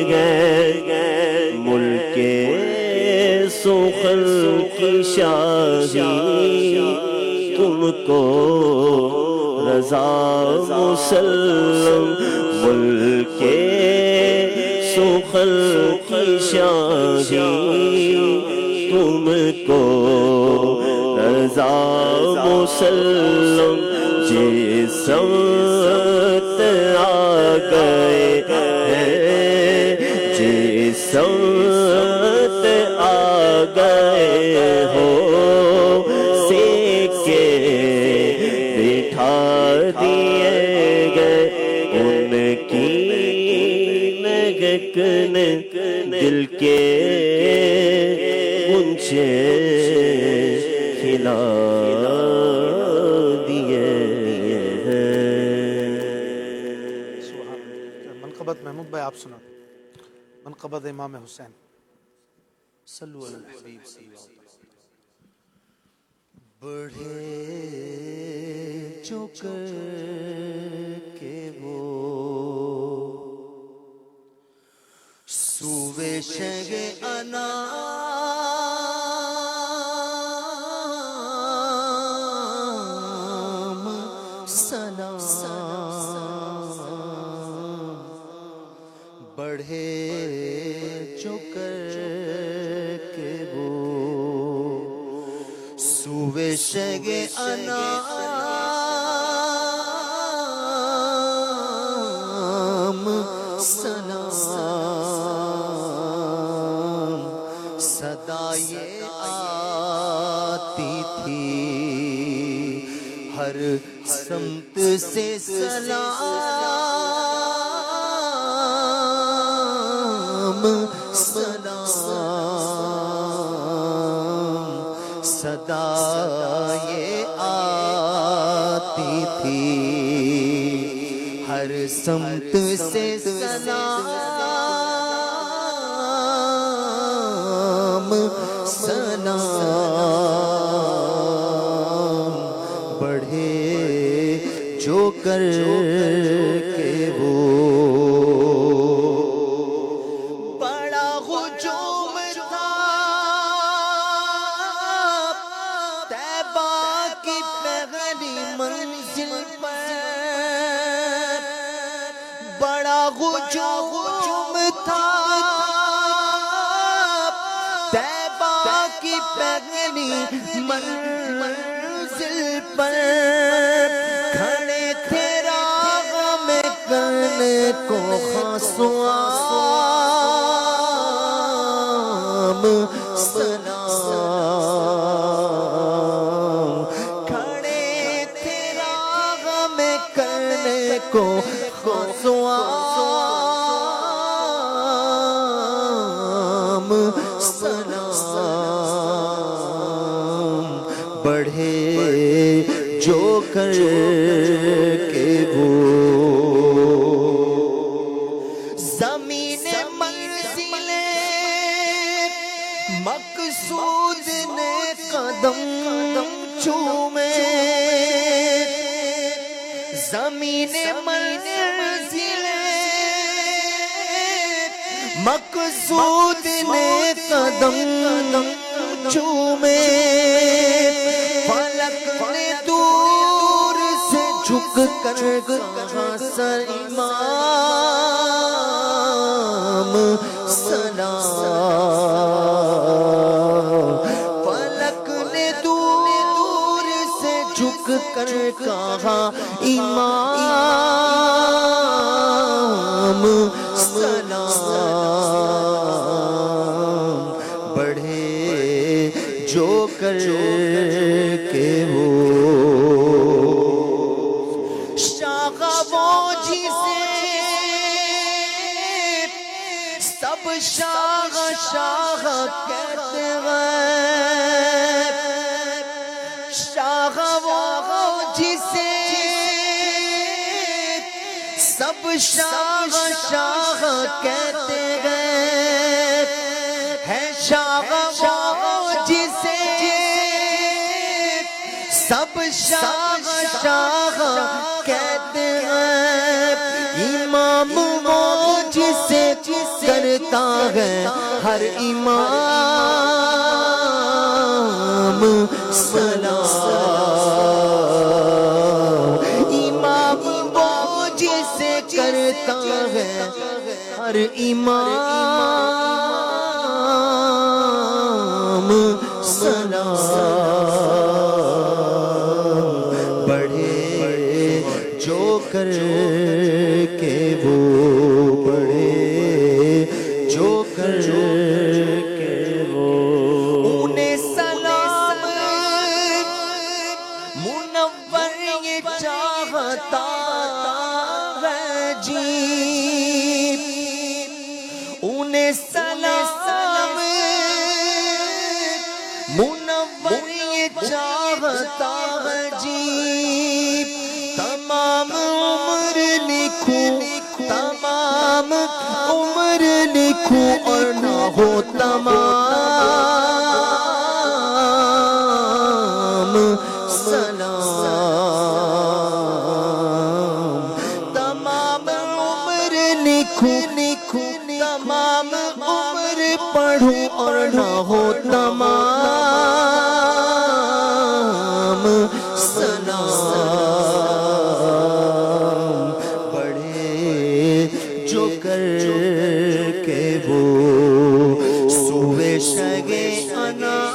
Speaker 4: گئے ملک سخن کی شاہی تم کو رضا مسلم ملک سخن کی شاہی تم کو رضا مسلم جس سمت آ گئے ہیں جس سمت آ گئے ہو سیکے بٹھا دیے گئے ان کی نگک نے دل کے گنچے کھلا دیے ہیں
Speaker 3: منقبت محمود بھائی آپ سنا منقبت امام حسین
Speaker 2: صلو علی الحبیب صلی اللہ علیہ وسلم بڑھے جو کر کے وہ سوے شگ انام سلام بڑھے جو کر کے وہ سوے شگ انام سلام صدا یہ آتی تھی ہر سمت سے سلام سلام صدا یہ آتی تھی ہر سمت سے سلام سلام بڑھے جو کر کے وہ بڑا ہجوم تھا طیبہ کی پہلی منزل پر بڑا ہجوم تھا طیبہ کی پہلی منزل پر کھڑے تھے راہ میں کرنے کو خاصوام سلام کھڑے تھے راہ میں کرنے کو خاصوام سلام بڑھے جو کر کے وہ زمین منزل مقصود نے قدم چومے زمین منزل مقصود نے قدم چومے فلک نے دور سے جھک کر کہا سر امام سلام فلک نے دور سے جھک کر کہا امام سلام بڑھے جو کر کے وہ شاہ وہ جسے سب شاہ شاہ کہتے ہیں شاہ وہ جسے سب شاہ شاہ کہتے ہیں، ہے شاہ وہ جسے سب شاہ شاہ کہتے ہیں، امام وہ جسے کرتا ہے ہر امام سلام، امام وہ جسے کرتا ہے ہر امام سلام، بڑھے جو کر کے وہ بڑھے جو کر کے وہ، انہیں سلام منور یہ چاہتا ہے جی، انہیں سلام منور یہ چاہتا ہے جی، تمام عمر لکھوں تمام عمر لکھوں اور نہ ہو تمام سلام، تمام عمر لکھوں تمام عمر پڑھوں اور نہ ہو تمام سلام، بڑھے جو کر کے وہ سوئے شگے انام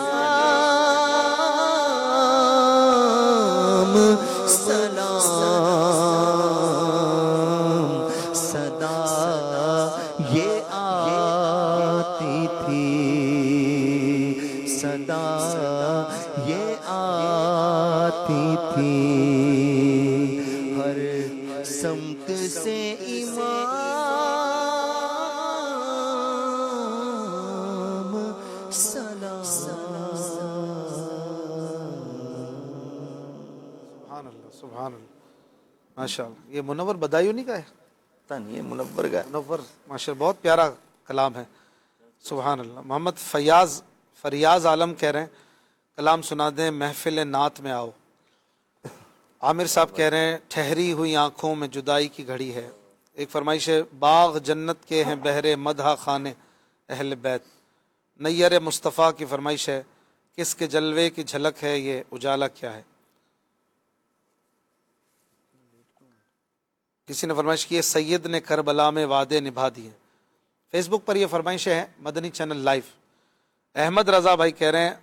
Speaker 2: سلام، صدا یہ آتی تھی صدا یہ آتی تھی، ہر سمت سے امام سلام،
Speaker 3: سبحان اللہ سبحان اللہ، ماشاء اللہ۔ یہ منور بدایونی کا ہے؟
Speaker 1: پتہ نہیں، یہ منور کا ہے۔
Speaker 3: منور ماشاء اللہ، بہت پیارا کلام ہے، سبحان اللہ۔ محمد فریاض عالم کہہ رہے ہیں کلام سنا دیں، محفل نعت میں آؤ۔ عامر صاحب کہہ رہے ہیں ٹھہری ہوئی آنکھوں میں جدائی کی گھڑی ہے۔ ایک فرمائش ہے باغ جنت کے ہیں بہرے مدح خانے اہل بیت۔ نیر مصطفیٰ کی فرمائش ہے کس کے جلوے کی جھلک ہے یہ اجالا کیا ہے۔ کسی نے فرمائش کی ہے سید نے کربلا میں وعدے نبھا دیے۔ فیس بک پر یہ فرمائشیں ہیں مدنی چینل لائیو۔ احمد رضا بھائی کہہ رہے ہیں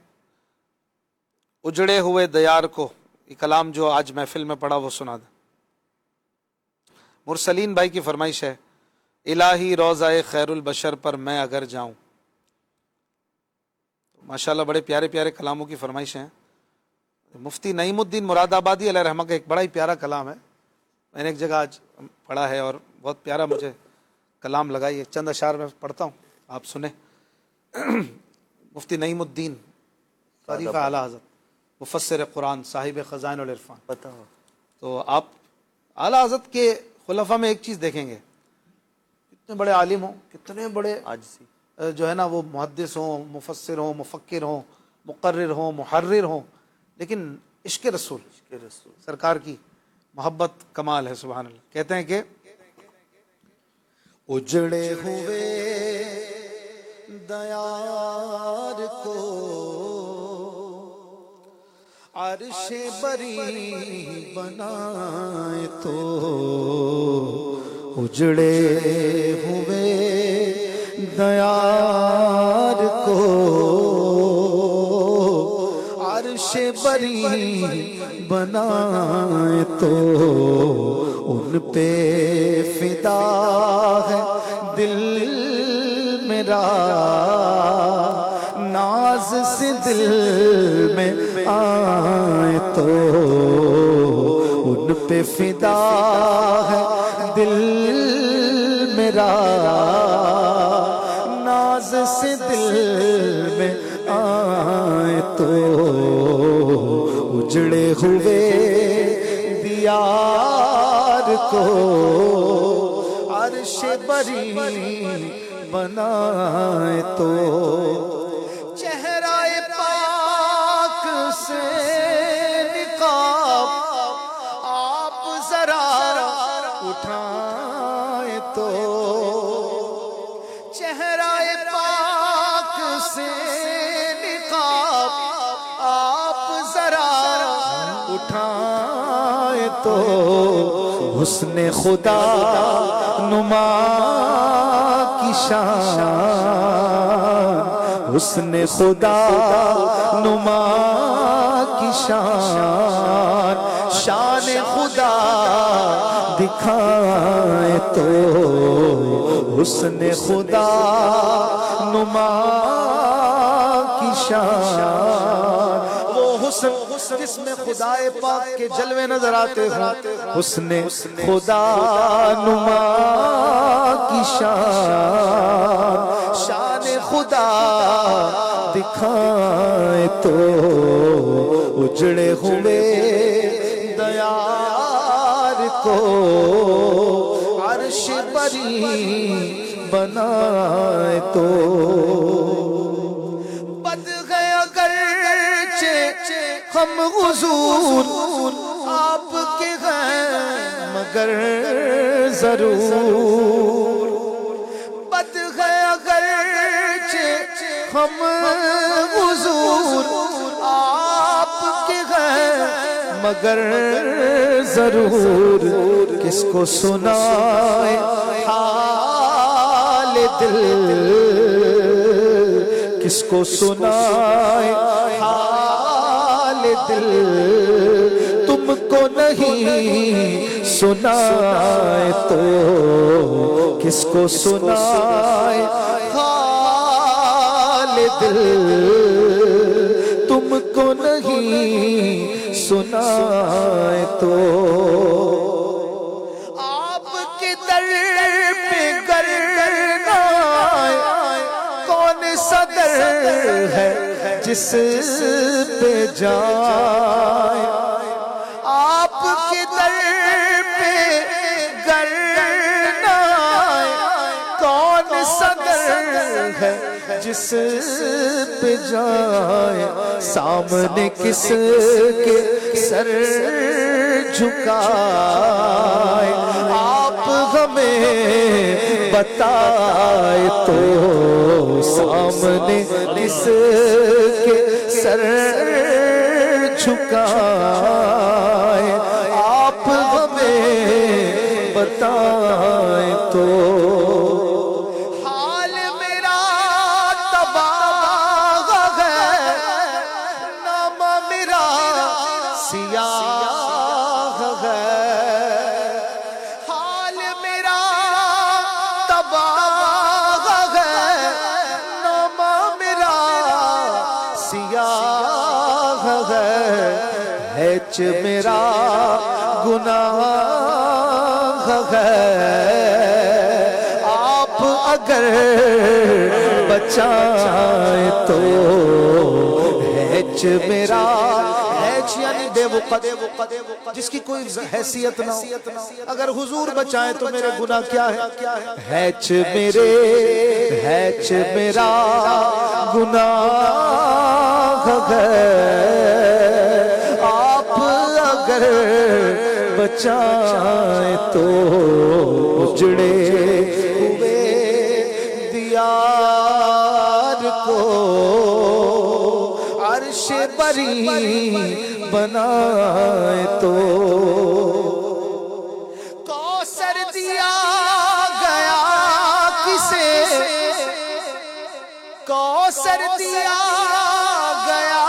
Speaker 3: اجڑے ہوئے دیار کو، یہ کلام جو آج محفل میں پڑھا وہ سنا دیں۔ مرسلین بھائی کی فرمائش ہے الہی روضہ خیر البشر پر میں اگر جاؤں۔ ماشاءاللہ بڑے پیارے پیارے کلاموں کی فرمائشیں ہیں۔ مفتی نعیم الدین مراد آبادی علیہ رحمہ کا ایک بڑا ہی پیارا کلام ہے، میں نے ایک جگہ آج پڑھا ہے اور بہت پیارا مجھے کلام لگا، یہ چند اشعار میں پڑھتا ہوں آپ سنیں۔ مفتی نعیم الدین تعریف اعلیٰ حضرت مفسر قرآن صاحب خزائن العرفان،
Speaker 1: پتہ ہو
Speaker 3: تو آپ اعلیٰ حضرت کے خلفاء میں ایک چیز دیکھیں گے، کتنے بڑے عالم ہوں، کتنے بڑے
Speaker 1: عاجزی،
Speaker 3: جو ہے نا وہ محدث ہوں، مفسر ہوں، مفکر ہوں، مقرر ہوں، محرر ہوں، لیکن عشق رسول سرکار کی محبت کمال ہے، سبحان اللہ۔ کہتے ہیں کہ
Speaker 2: اجڑے ہوئے دیار کو عرش بری بنائے تو، اجڑے ہوئے دیار کو عرش بری بنائے تو، ان پہ فدا ہے دل میرا، ناز سے دل میں آئے تو، ان پہ فدا ہے دل میرا، ناز سے دل میں آئے تو، اجڑے ہوئے دیار کو عرش عرش بری بنائے تو چہرہ پاک سے نقاب آپ ذرا اٹھائے تو چہرہ پاک سے نقاب آپ ذرا اٹھائے تو حسن خدا نما کی شان حسن خدا نما کی شان شان خدا دکھائے تو حسن خدا نما کی شان وہ حسن جس میں خدا پاک کے جلوے نظر آتے ہیں حسن خدا نما کی شان شان خدا دکھائے تو اجڑے ہوئے دیار کو عرش بری بنائے تو بد گئے اگرچہ ہم حضور آپ کے ہیں مگر ضرور بد گئے اگرچہ ہم حضور آپ کے ہیں مگر ضرور کس کو سنائے حال دل کس کو سنائے حال دل تم کو نہیں سنائے تو کس کو سنائے حال دل تم کو نہیں سنائے تو آپ کے در پہ کرنا کون صدر ہے جس پہ جائے آپ کے در پہ کرنا کون صدر ہے جس پہ جائے سامنے کس کے سر جھکائے آپ ہمیں بتائے تو سامنے کس کے سر جھکائے آپ ہمیں بتائے تو میرا گناہ ہے آپ اگر بچائیں تو ہیچ میرا ہیچ یعنی بے وقت جس کی کوئی حیثیت نہ ہو اگر حضور بچائیں تو میرے گناہ کیا ہے ہیچ میرا گناہ ہے اگر بچائیں تو اجڑے ہوئے دیار کو عرش بری بنائے تو کوثر دیا گیا کسے کوثر دیا گیا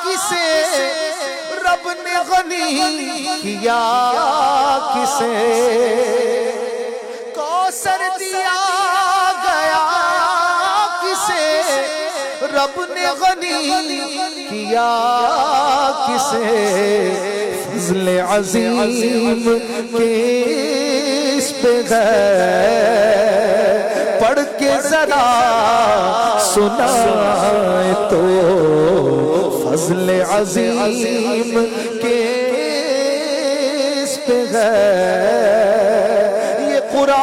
Speaker 2: کسے رب نے غنی کیا کسے کوثر دیا گیا کسے رب نے غنی کیا کسے فضل عظیم کس پہ ہے پڑھ کے ذرا سنائے تو فضل عظیم کس پہ ہے یہ قرآن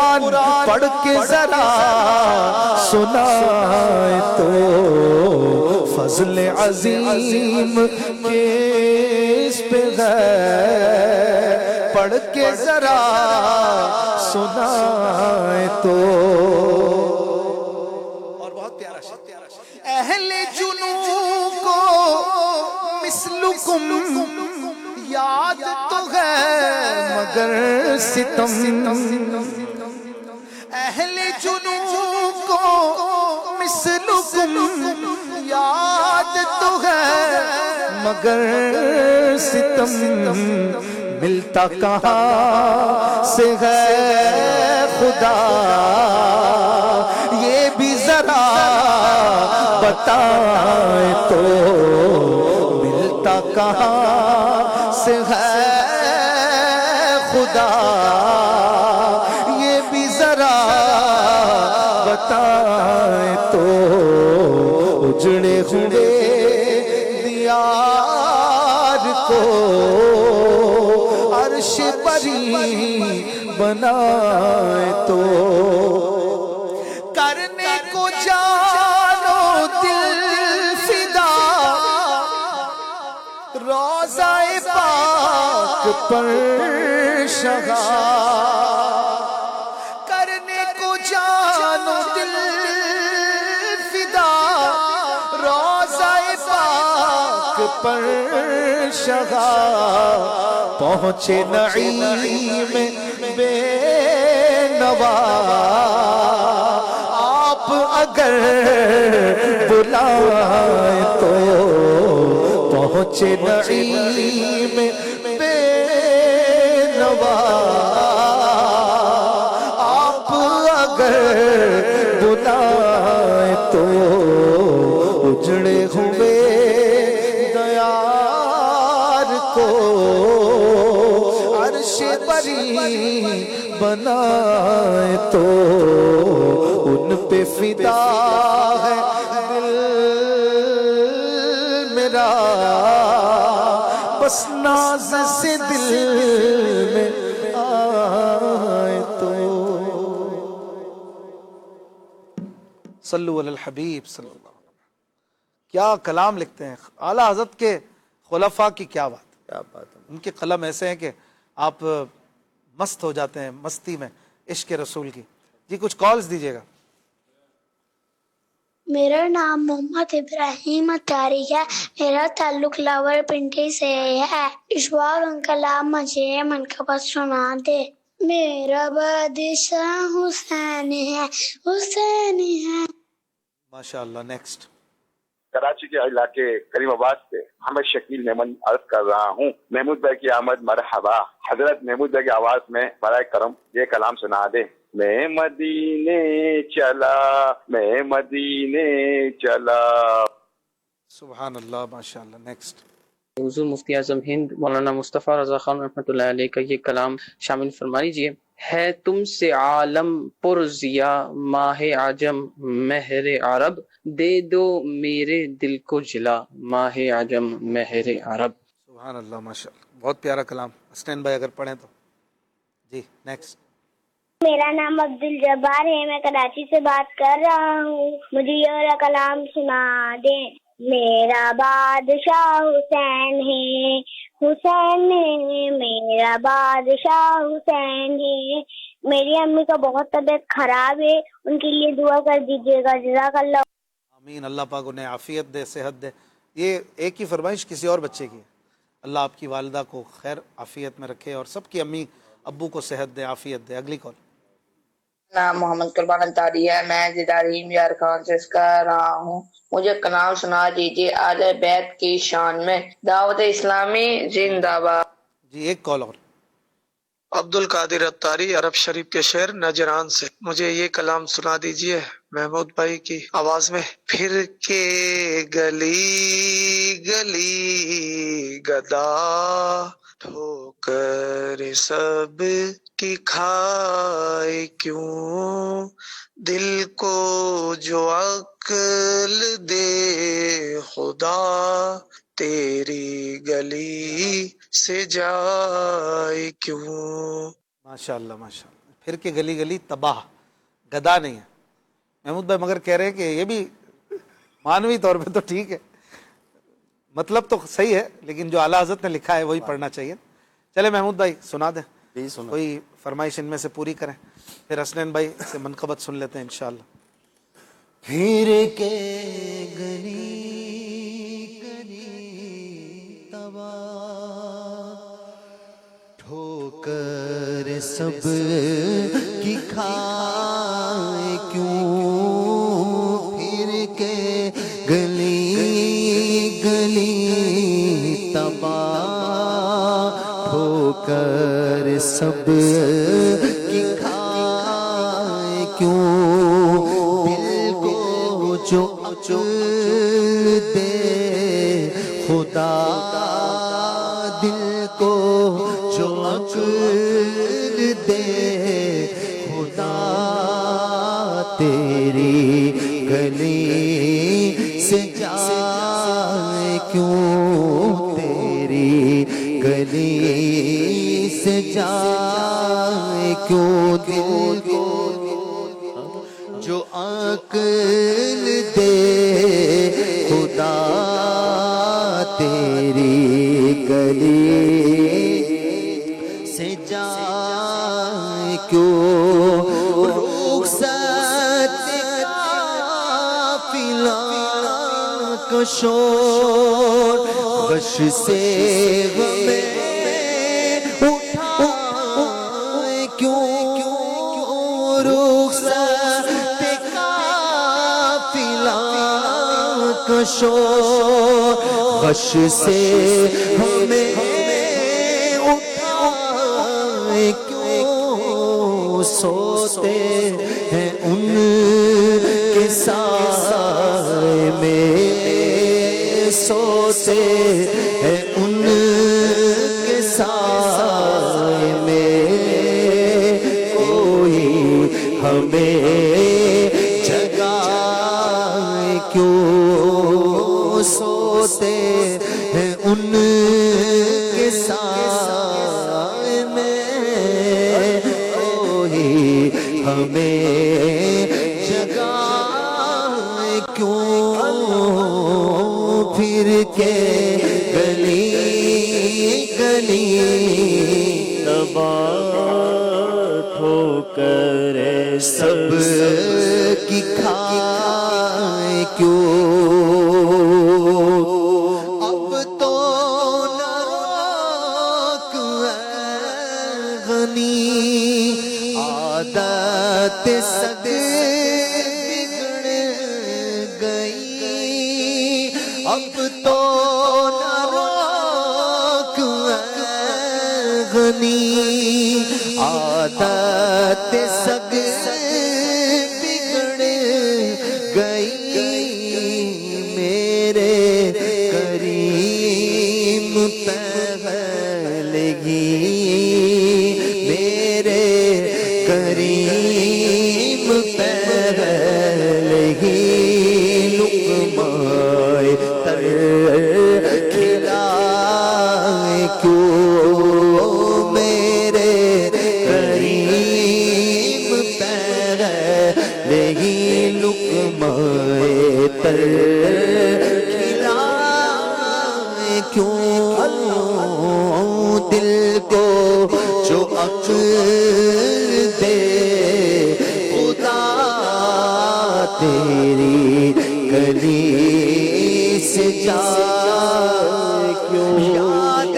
Speaker 2: پڑھ کے ذرا سنائے تو فضل عظیم کس پہ ہے، پڑھ کے ذرا سنائے تو. اور بہت پیارا شعر، اہل جنوں کو مثلکم یاد تو ہے مگر ستم، اہل جنوں کو مثلکم یاد تو ہے مگر ستم، ملتا کہاں سے ہے خدا یہ بھی ذرا بتائے تو، ملتا کہاں سے ہے خدا یہ بھی ذرا بتائے تو، اجڑے ہوئے دیار کو عرش پری بنائے تو، کرنے کو جانو دل فدا روضہ پاک پر شگا، کرنے کو جانو دل فدا روضہ پاک پر شگا، پہنچے نعیم بے نوا آپ اگر بلائے تو، پہنچے نعیم بے نوا آپ اگر بلائے تو، اجڑے ہوئے دیار کو عرش پری بنائے تو، ان پہ فدا ہے دل میرا بس ناز سے دل میں آئے تو.
Speaker 3: صلو علی الحبیب صلی اللہ علیہ وسلم. کیا کلام لکھتے ہیں اعلیٰ حضرت کے خلفاء کی، کیا بات ہے،
Speaker 1: کیا بات ہے.
Speaker 3: ان کے قلم ایسے ہیں کہ آپ مست ہو جاتے ہیں مستی میں عشق رسول کی. جی کچھ کالز دیجیے گا.
Speaker 5: میرا نام محمد ابراہیم اتاری ہے، میرا تعلق لاور پنڈی سے ہے. اشواق کلام مجھے من کا بس سنا دے. میرا بادشاہ حسین ہے، حسین ہے.
Speaker 3: ماشاء اللہ. نیکسٹ.
Speaker 6: کراچی کے علاقے کریم آباد سے محمد شکیل میمن عرض کر رہا ہوں. محمود بھائی کی آمد مرحبا. حضرت محمود بھائی کی آواز میں برائے کرم یہ کلام سنا دے. میں مدینے چلا، میں مدینے چلا.
Speaker 3: سبحان اللہ. ماشاء اللہ. نیکسٹ.
Speaker 7: حضور مفتی اعظم ہند مولانا مصطفیٰ رضا خان رحمۃ اللہ علیہ کا یہ کلام شامل فرما لیجیے. ہے تم سے عالم پر ضیا ماہ عجم مہر عرب، دے دو میرے دل کو جلا ماہ عجم مہر عرب.
Speaker 3: سبحان اللہ. ماشاء اللہ. بہت پیارا کلام. اسٹین بھائی اگر پڑھیں تو. جی نیکسٹ.
Speaker 5: میرا نام عبد الجبار ہے، میں کراچی سے بات کر رہا ہوں. مجھے یہ والا کلام سنا دیں. میرا بادشاہ حسین ہے، حسین ہے، میرا بادشاہ حسین ہے. میری امی کا بہت طبیعت خراب ہے، ان کے لیے دعا کر دیجیے گا. جزاک اللہ.
Speaker 3: آمین. اللہ پاک انہیں عافیت دے، صحت دے. یہ ایک ہی فرمائش کسی اور بچے کی ہے. اللہ آپ کی والدہ کو خیر عافیت میں رکھے اور سب کی امی ابو کو صحت دے، عافیت دے. اگلی کال.
Speaker 8: نام محمد قربان الطاری ہے، میں زداریم یار خان سے کر رہا ہوں. مجھے کلام سنا دیجیے اہل بیت کی شان میں. دعوت اسلامی زندہ باد.
Speaker 3: جی ایک کال اور.
Speaker 9: عبد القادر اتاری عرب شریف کے شہر نجران سے. مجھے یہ کلام سنا دیجیے محمود بھائی کی آواز میں. پھر کے گلی گلی گدا ٹھوکر سب کی کھائے کیوں، دل کو جو عقل دے خدا تیری گلی سے جائے کیوں.
Speaker 3: ماشاء اللہ. ماشاء اللہ. پھر کے گلی گلی تباہ. گدا نہیں ہے. محمود بھائی مگر کہہ رہے ہیں کہ یہ بھی معنوی طور پہ تو ٹھیک ہے, مطلب تو صحیح ہے, لیکن جو اعلیٰ حضرت نے لکھا ہے وہی پڑھنا چاہیے. چلے محمود بھائی سنا دیں, کوئی فرمائش ان میں سے پوری کریں, پھر حسنین بھائی سے منقبت سن لیتے ہیں انشاءاللہ.
Speaker 2: پھر کے گلی گلی تباہ ٹھوکر سب کی کھائے کیوں, پھر کے گلی گلی تباہ ٹھوکر سب کی کھائے کیوں, جو عقل دے خدا دل کو, جو عقل دے خدا تیری گلی سے جائے کیوں, تیری گلی سے جائے کیوں, دل کو جو عقل دے خدا تیری گلی سے جائے کیوں, رخصت قافلہ کا شور غش سے غمیں اٹھائے کیوں, رخصت شور غش سے ہمیں اٹھائے کیوں, سوتے ہیں ان کے سائے میں, سوتے ہیں ان کے سائے میں, کوئی ہمیں جگائے کیوں, سوتے ہیں ان کے سائے میں, کوئی ہمیں جگائے کیوں, پھر کے گلی گلی
Speaker 4: تباہ ٹھوکر
Speaker 2: سب کی کھائے کیوں, عادت سگ بگڑ گئی, اب تو نہ روک غنی, عادت سگ بگڑ گئی, میرے کریم پہلگی, کریم پہلگی لقمۂ تر کھلائے کیوں, میرے کریم پہلگی لقمۂ تر کھلائے کیوں, دل کو جو عقل دے خدا تیری گلی سے جائے کیوں, یاد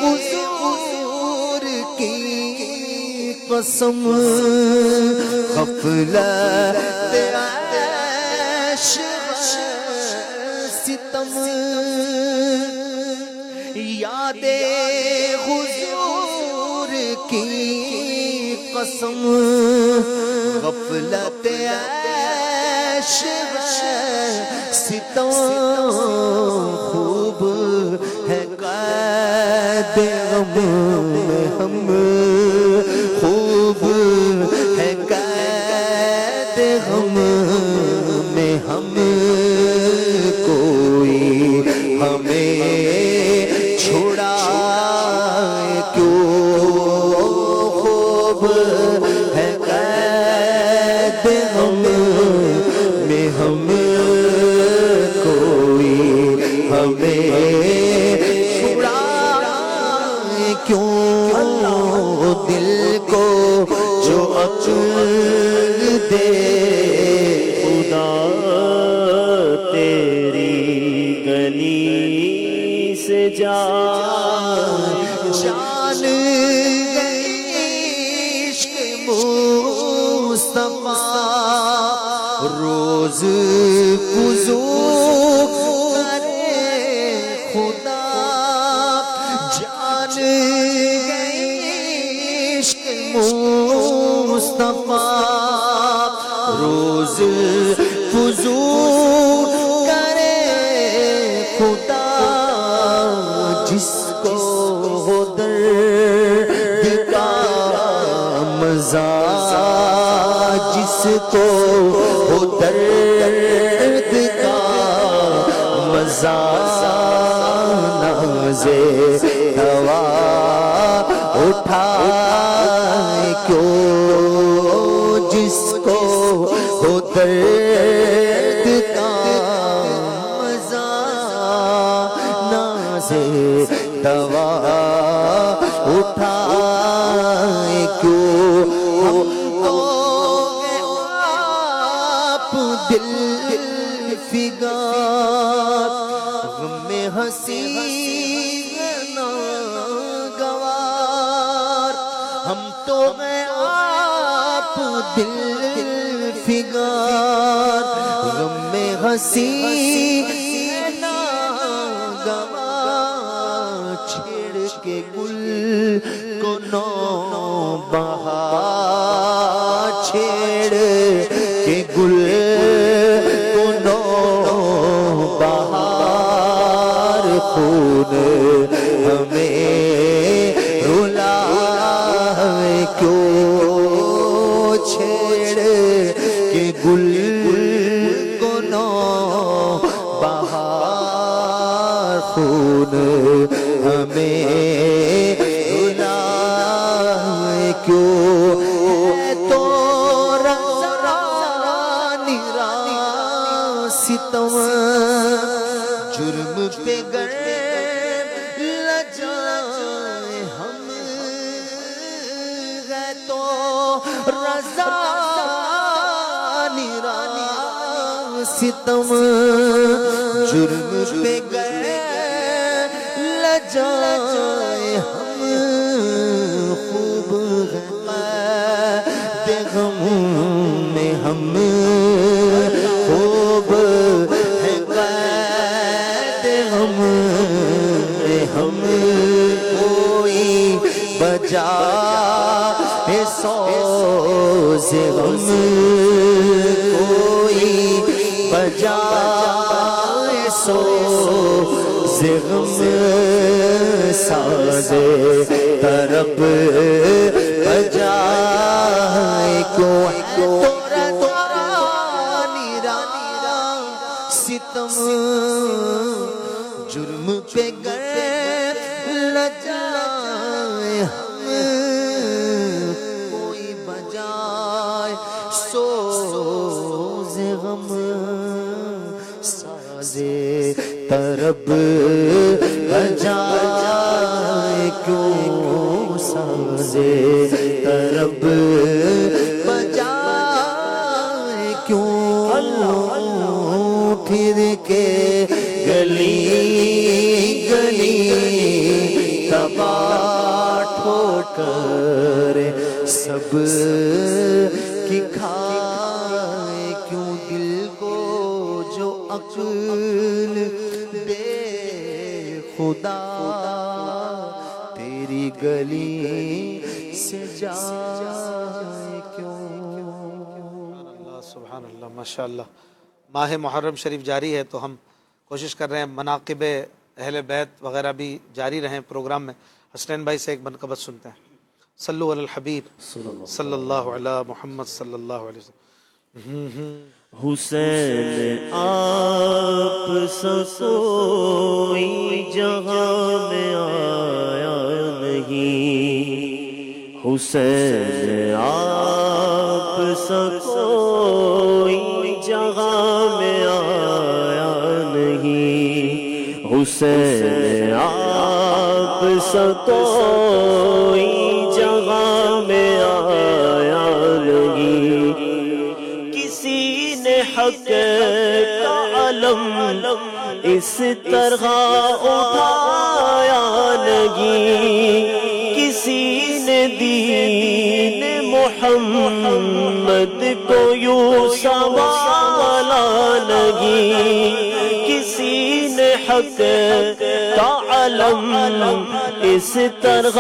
Speaker 2: حضور کی قسم غفلت عیش ستم, یاد حضور کی قسم غفلت عیش ستم, خوب ہے قید غم میں ہم, خوب ہے قید غم میں ہم, کوئی ہمیں چھڑائے کیوں, خوب ہے قید غم میں ہم کوئی ہمیں چھڑائے کیوں دل کو جو عقل دے
Speaker 4: خدا تیری گلی سے
Speaker 2: جان گئی عشق مصطفیٰ روز وضو کرے خدا جان گئی عشق مصطفیٰ روز وضو کرے خدا جس کو درد کا مزہ جس کو درد کا مزہ نازے دوا اٹھائے کیوں جس کو درد کا مزہ نازے دوا اٹھائے کیوں ہم کو آپ دل فگار غم حسین گوار ہم تو ہیں آپ دل فگار غم حسین گوار چھیڑ کے گل کو نو بہار چھیڑ کے گل کو نو بہار خون ہمیں رلائے کیوں چھیڑ کے گل کو نو بہار خون ہمیں رلائے کیوں ہے تو ستم جرم پہ گر لجائے ہم ہے تو رضا نرا ستم جرم پہ گر لجائے ہم خوب ہے غم میں ہم خوب ہے قید غم میں ہم کوئی بجا ہے سوز غم کوئی بجا ہے سوز غم ساز طرب بجائے کیوں ستم جرم پہ گر لجائے ہم کوئی بجائے سوز غم سازے طرب بجائے کیوں سازے طرب بجائے کیوں پھر کے گلی گلی تباہ ٹھوکر سب کی کھائے کیوں دل کو جو عقل دے خدا تیری گلی سے جائے کیوں.
Speaker 3: سبحان اللہ ماشاءاللہ. ماہ محرم شریف جاری ہے تو ہم کوشش کر رہے ہیں مناقب اہل بیت وغیرہ بھی جاری رہیں پروگرام میں. حسنین بھائی سے ایک منقبت سنتے ہیں. صلو علی الحبیب صلی اللہ علی محمد صلی اللہ علیہ وسلم.
Speaker 4: حسین آپ سا کوئی جہاں میں آیا نہیں، حسین آپ سا کوئی جہاں میں آیا نہیں، حسین آپ سا کوئی جہاں میں آیا نہیں، کسی نے حق کا علم اس طرح اٹھایا نہیں، کسی نے دین محمد کو یوں سنبھالا نہیں، کسی نے حق کا علم اس طرح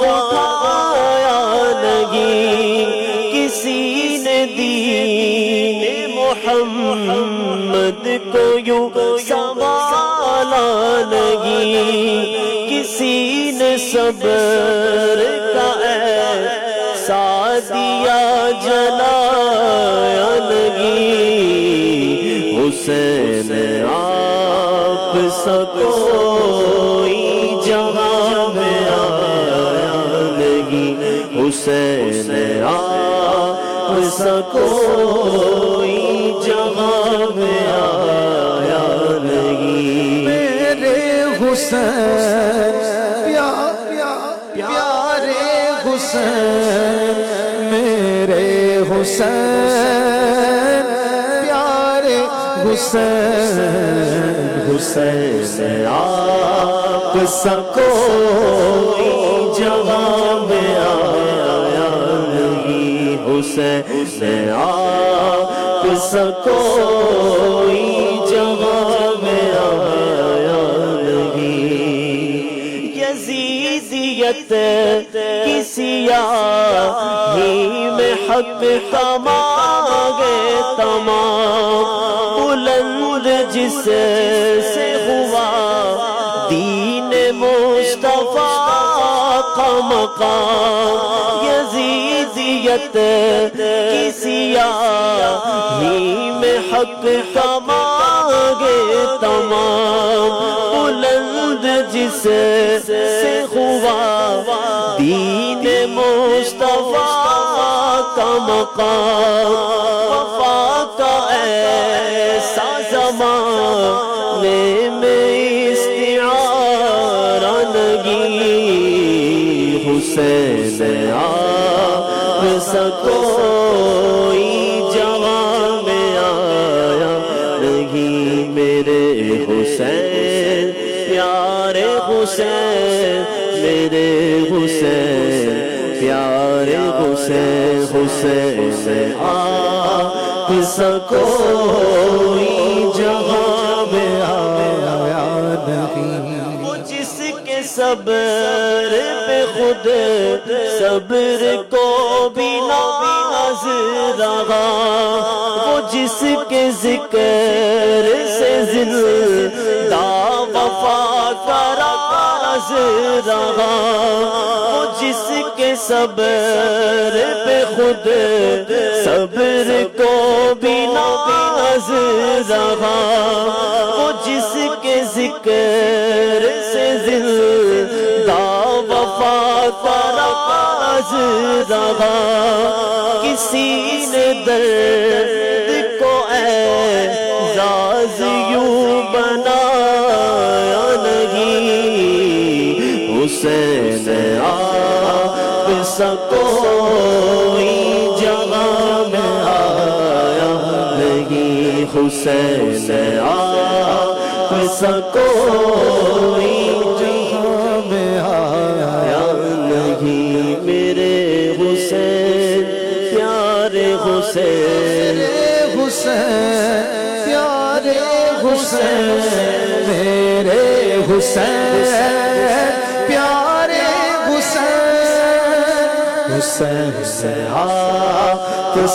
Speaker 4: اٹھایا نہیں، کسی نے دین محمد کو یوں سنبھالا نہیں، کسی نے صبر کا احساس دیا جلایا نہیں، حسین آپ سا کوئی جہاں میں آیا نہیں، حسین آپ سا کوئی جہاں میں آیا نہیں،
Speaker 2: میرے حسین پیارے حسین، میرے حسین پیارے حسین، حسین آپ سا کوئی جہاں میں آیا نہیں، حسین آپ سا کوئی جہاں میں آیا نہیں، یزیدیت کی سیاہی میں حق کا مانگے تمام، بلند جس سے ہوا دین مصطفیٰ کا مقام، یزیدیت کی سیاہی میں حق کا مانگے تمام، بلند جس سے ہوا دین مصطفیٰ کا مقام، وفا کا ایسا زمانے میں استعارہ نہیں، حسین آپ سا کوئی جہاں میں آیا نہیں، میرے حسین پیارے حسین، میرے حسین پیارے حسین، حسین آپ سا کوئی جہاں میں آیا نہیں، وہ جس کے صبر پہ خود صبر کو بھی ناز رہا، وہ جس کے ذکر سے زندہ وفا کا راز رہا، وہ جس کے صبر پہ خود صبر کو بھی ناز رہا، وہ جس کے ذکر سے زندہ وفا کا راز رہا، کسی نے درد کو اعزاز یوں بنایا نہیں، حسین آپ سا کوئی جہاں میں آیا نہیں، حسین آپ سا کوئی جہاں میں آیا نہیں، میرے حسین پیارے حسین، حسین پیارے حسین، میرے حسین پیارے حسین، حسین آپ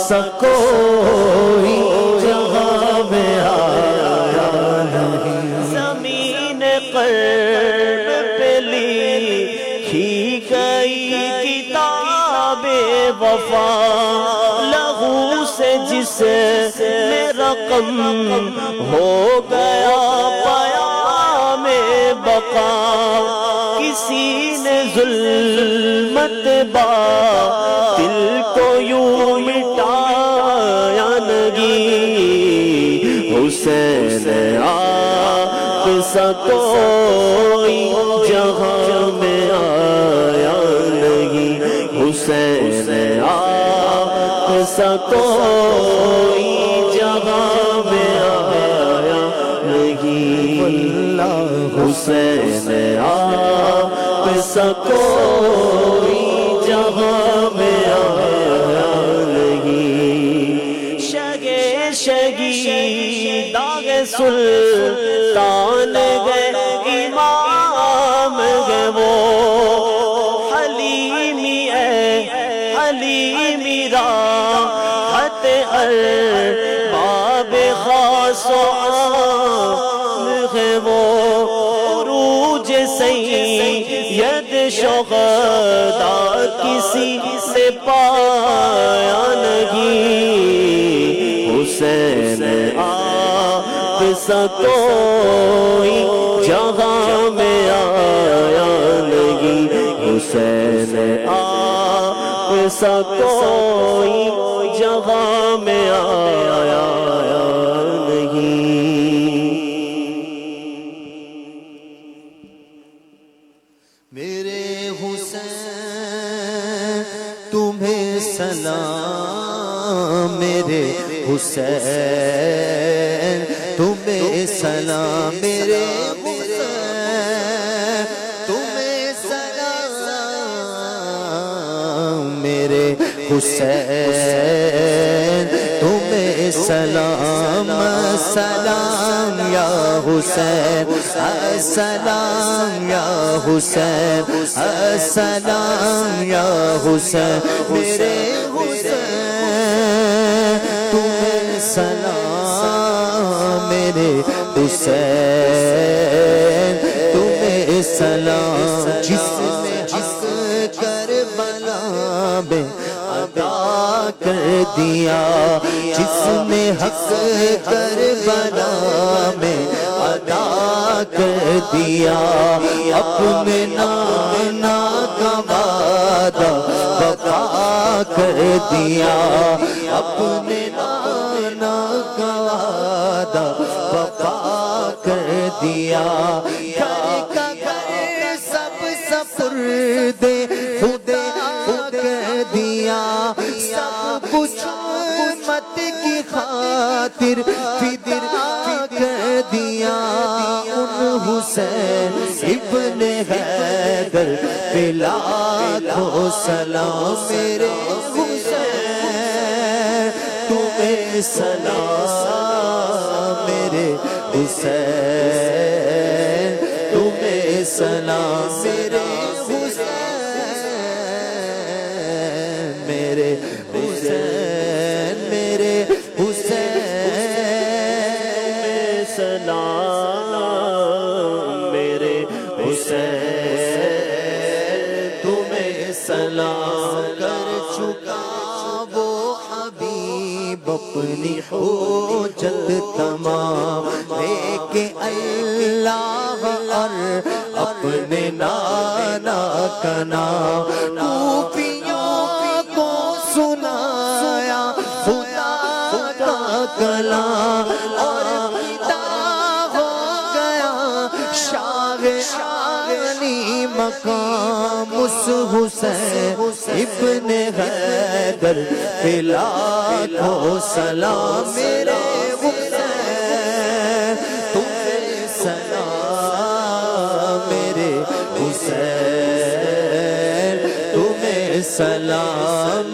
Speaker 2: سا کوئی جہاں میں آیا نہیں، زمین قلب پہ لکھی گئی کتاب وفا، لہو سے جس میں رقم ہو گیا پیام بقا، کسی نے ظلمت باطل کو یوں مٹا
Speaker 4: حسین آپ سا کوئی جہاں میں آیا نہیں، حسین آپ سا کوئی جہاں میں آیا نہیں، حسین آپ سا کوئی جہاں میں آیا نہیں۔ شگی داغ سلطان گئے، امام گئے وہ حلیمی حلیمی راحت ارباب خاص و عام ہے وہ، عروج سید شہداء کسی سے پایا نہیں، حسین آپ سا کوئی جہاں میں آیا نہیں، حسین آپ سا کوئی جہاں میں آیا نہیں۔
Speaker 2: میرے حسین تمہیں سلام، میرے حسین تمہیں سلام، میرے حسین تمہیں سلام، میرے حسین تمہیں سلام، سلام یا حسین، السلام یا حسین، السلام یا حسین، میرے حسین تمہیں سلام، میرے حسین تمہیں سلام، جس نے حق کربلا میں ادا کر دیا، جس نے حق کربلا میں ادا کر دیا، اپنے نانا کا وعدہ وفا کر دیا، اپنے نانا کا وعدہ وفا کر دیا، گھر کا گھر سب سپرد خدا کر دیا، سب کچھ امت کی خاطر فدا کر دیا، ان حسین ابن حیدر پہ لاکھوں سلام، میرے حسین تمہیں سلام، میرے حسین تمہیں سلام، میرے حسین، میرے حسین، میرے حسین سلام، میرے حسین تمہیں سلام، کر چکا وہ حبیب اپنی حجت تمام، لے کے اللہ اور اپنے نانا کا نام، کوفیوں کو سنایا خدا کا کلام، اور پیدا ہو گیا شاہ علی مقام اس حسین ابن حیدر پہ لاکھوں سلام، میرے حسین تمہیں سلام، میرے حسین تمہیں سلام،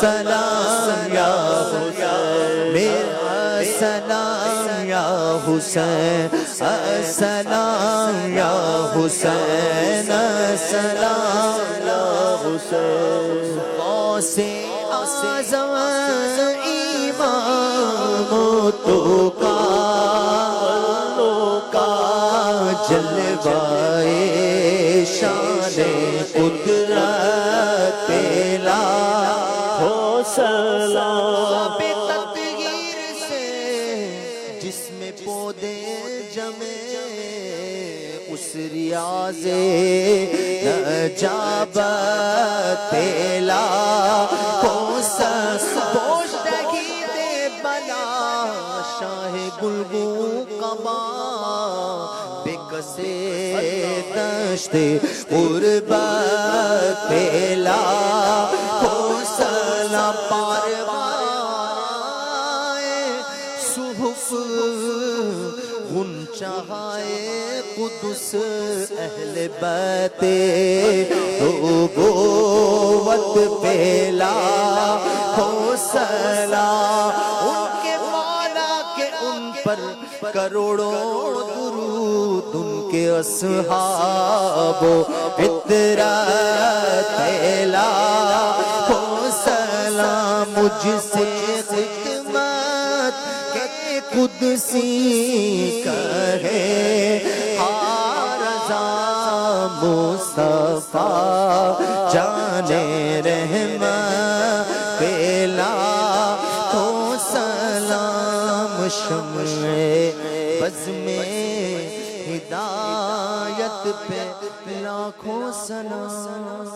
Speaker 2: سلام یا حسین، میرا سلام یا حسین، السلام یا حسین، السلام یا حسین، غوث اعظم امام تو کا جلوائے شان قدرت لاکھوں سلام، تطہیر سے جس میں پودے جمے اس ریاض نجابت لاکھوں پوشیدگی دے بلا شاہ گلگو قبا بے کسے دشت غربت پیلا ہو سلام پاروائے صحف غنچہائے قدس اہل بیت نبوت پیلا ہو سلام ان کے مولا کے ان پر کروڑوں درود ان کے اصحاب و اطراء پیلا ہو سلام مجھ سے خدمت کے قدسی کہے رضا مصطفیٰ جانے رحمت پیلا ہو سلام شمع بز میں ہدایت پہ لاکھوں سلام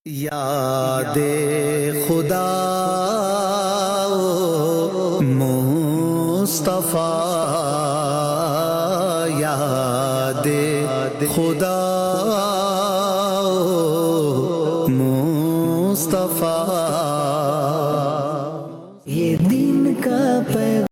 Speaker 10: یاد خدا مصطفیٰ یاد خدا مصطفیٰ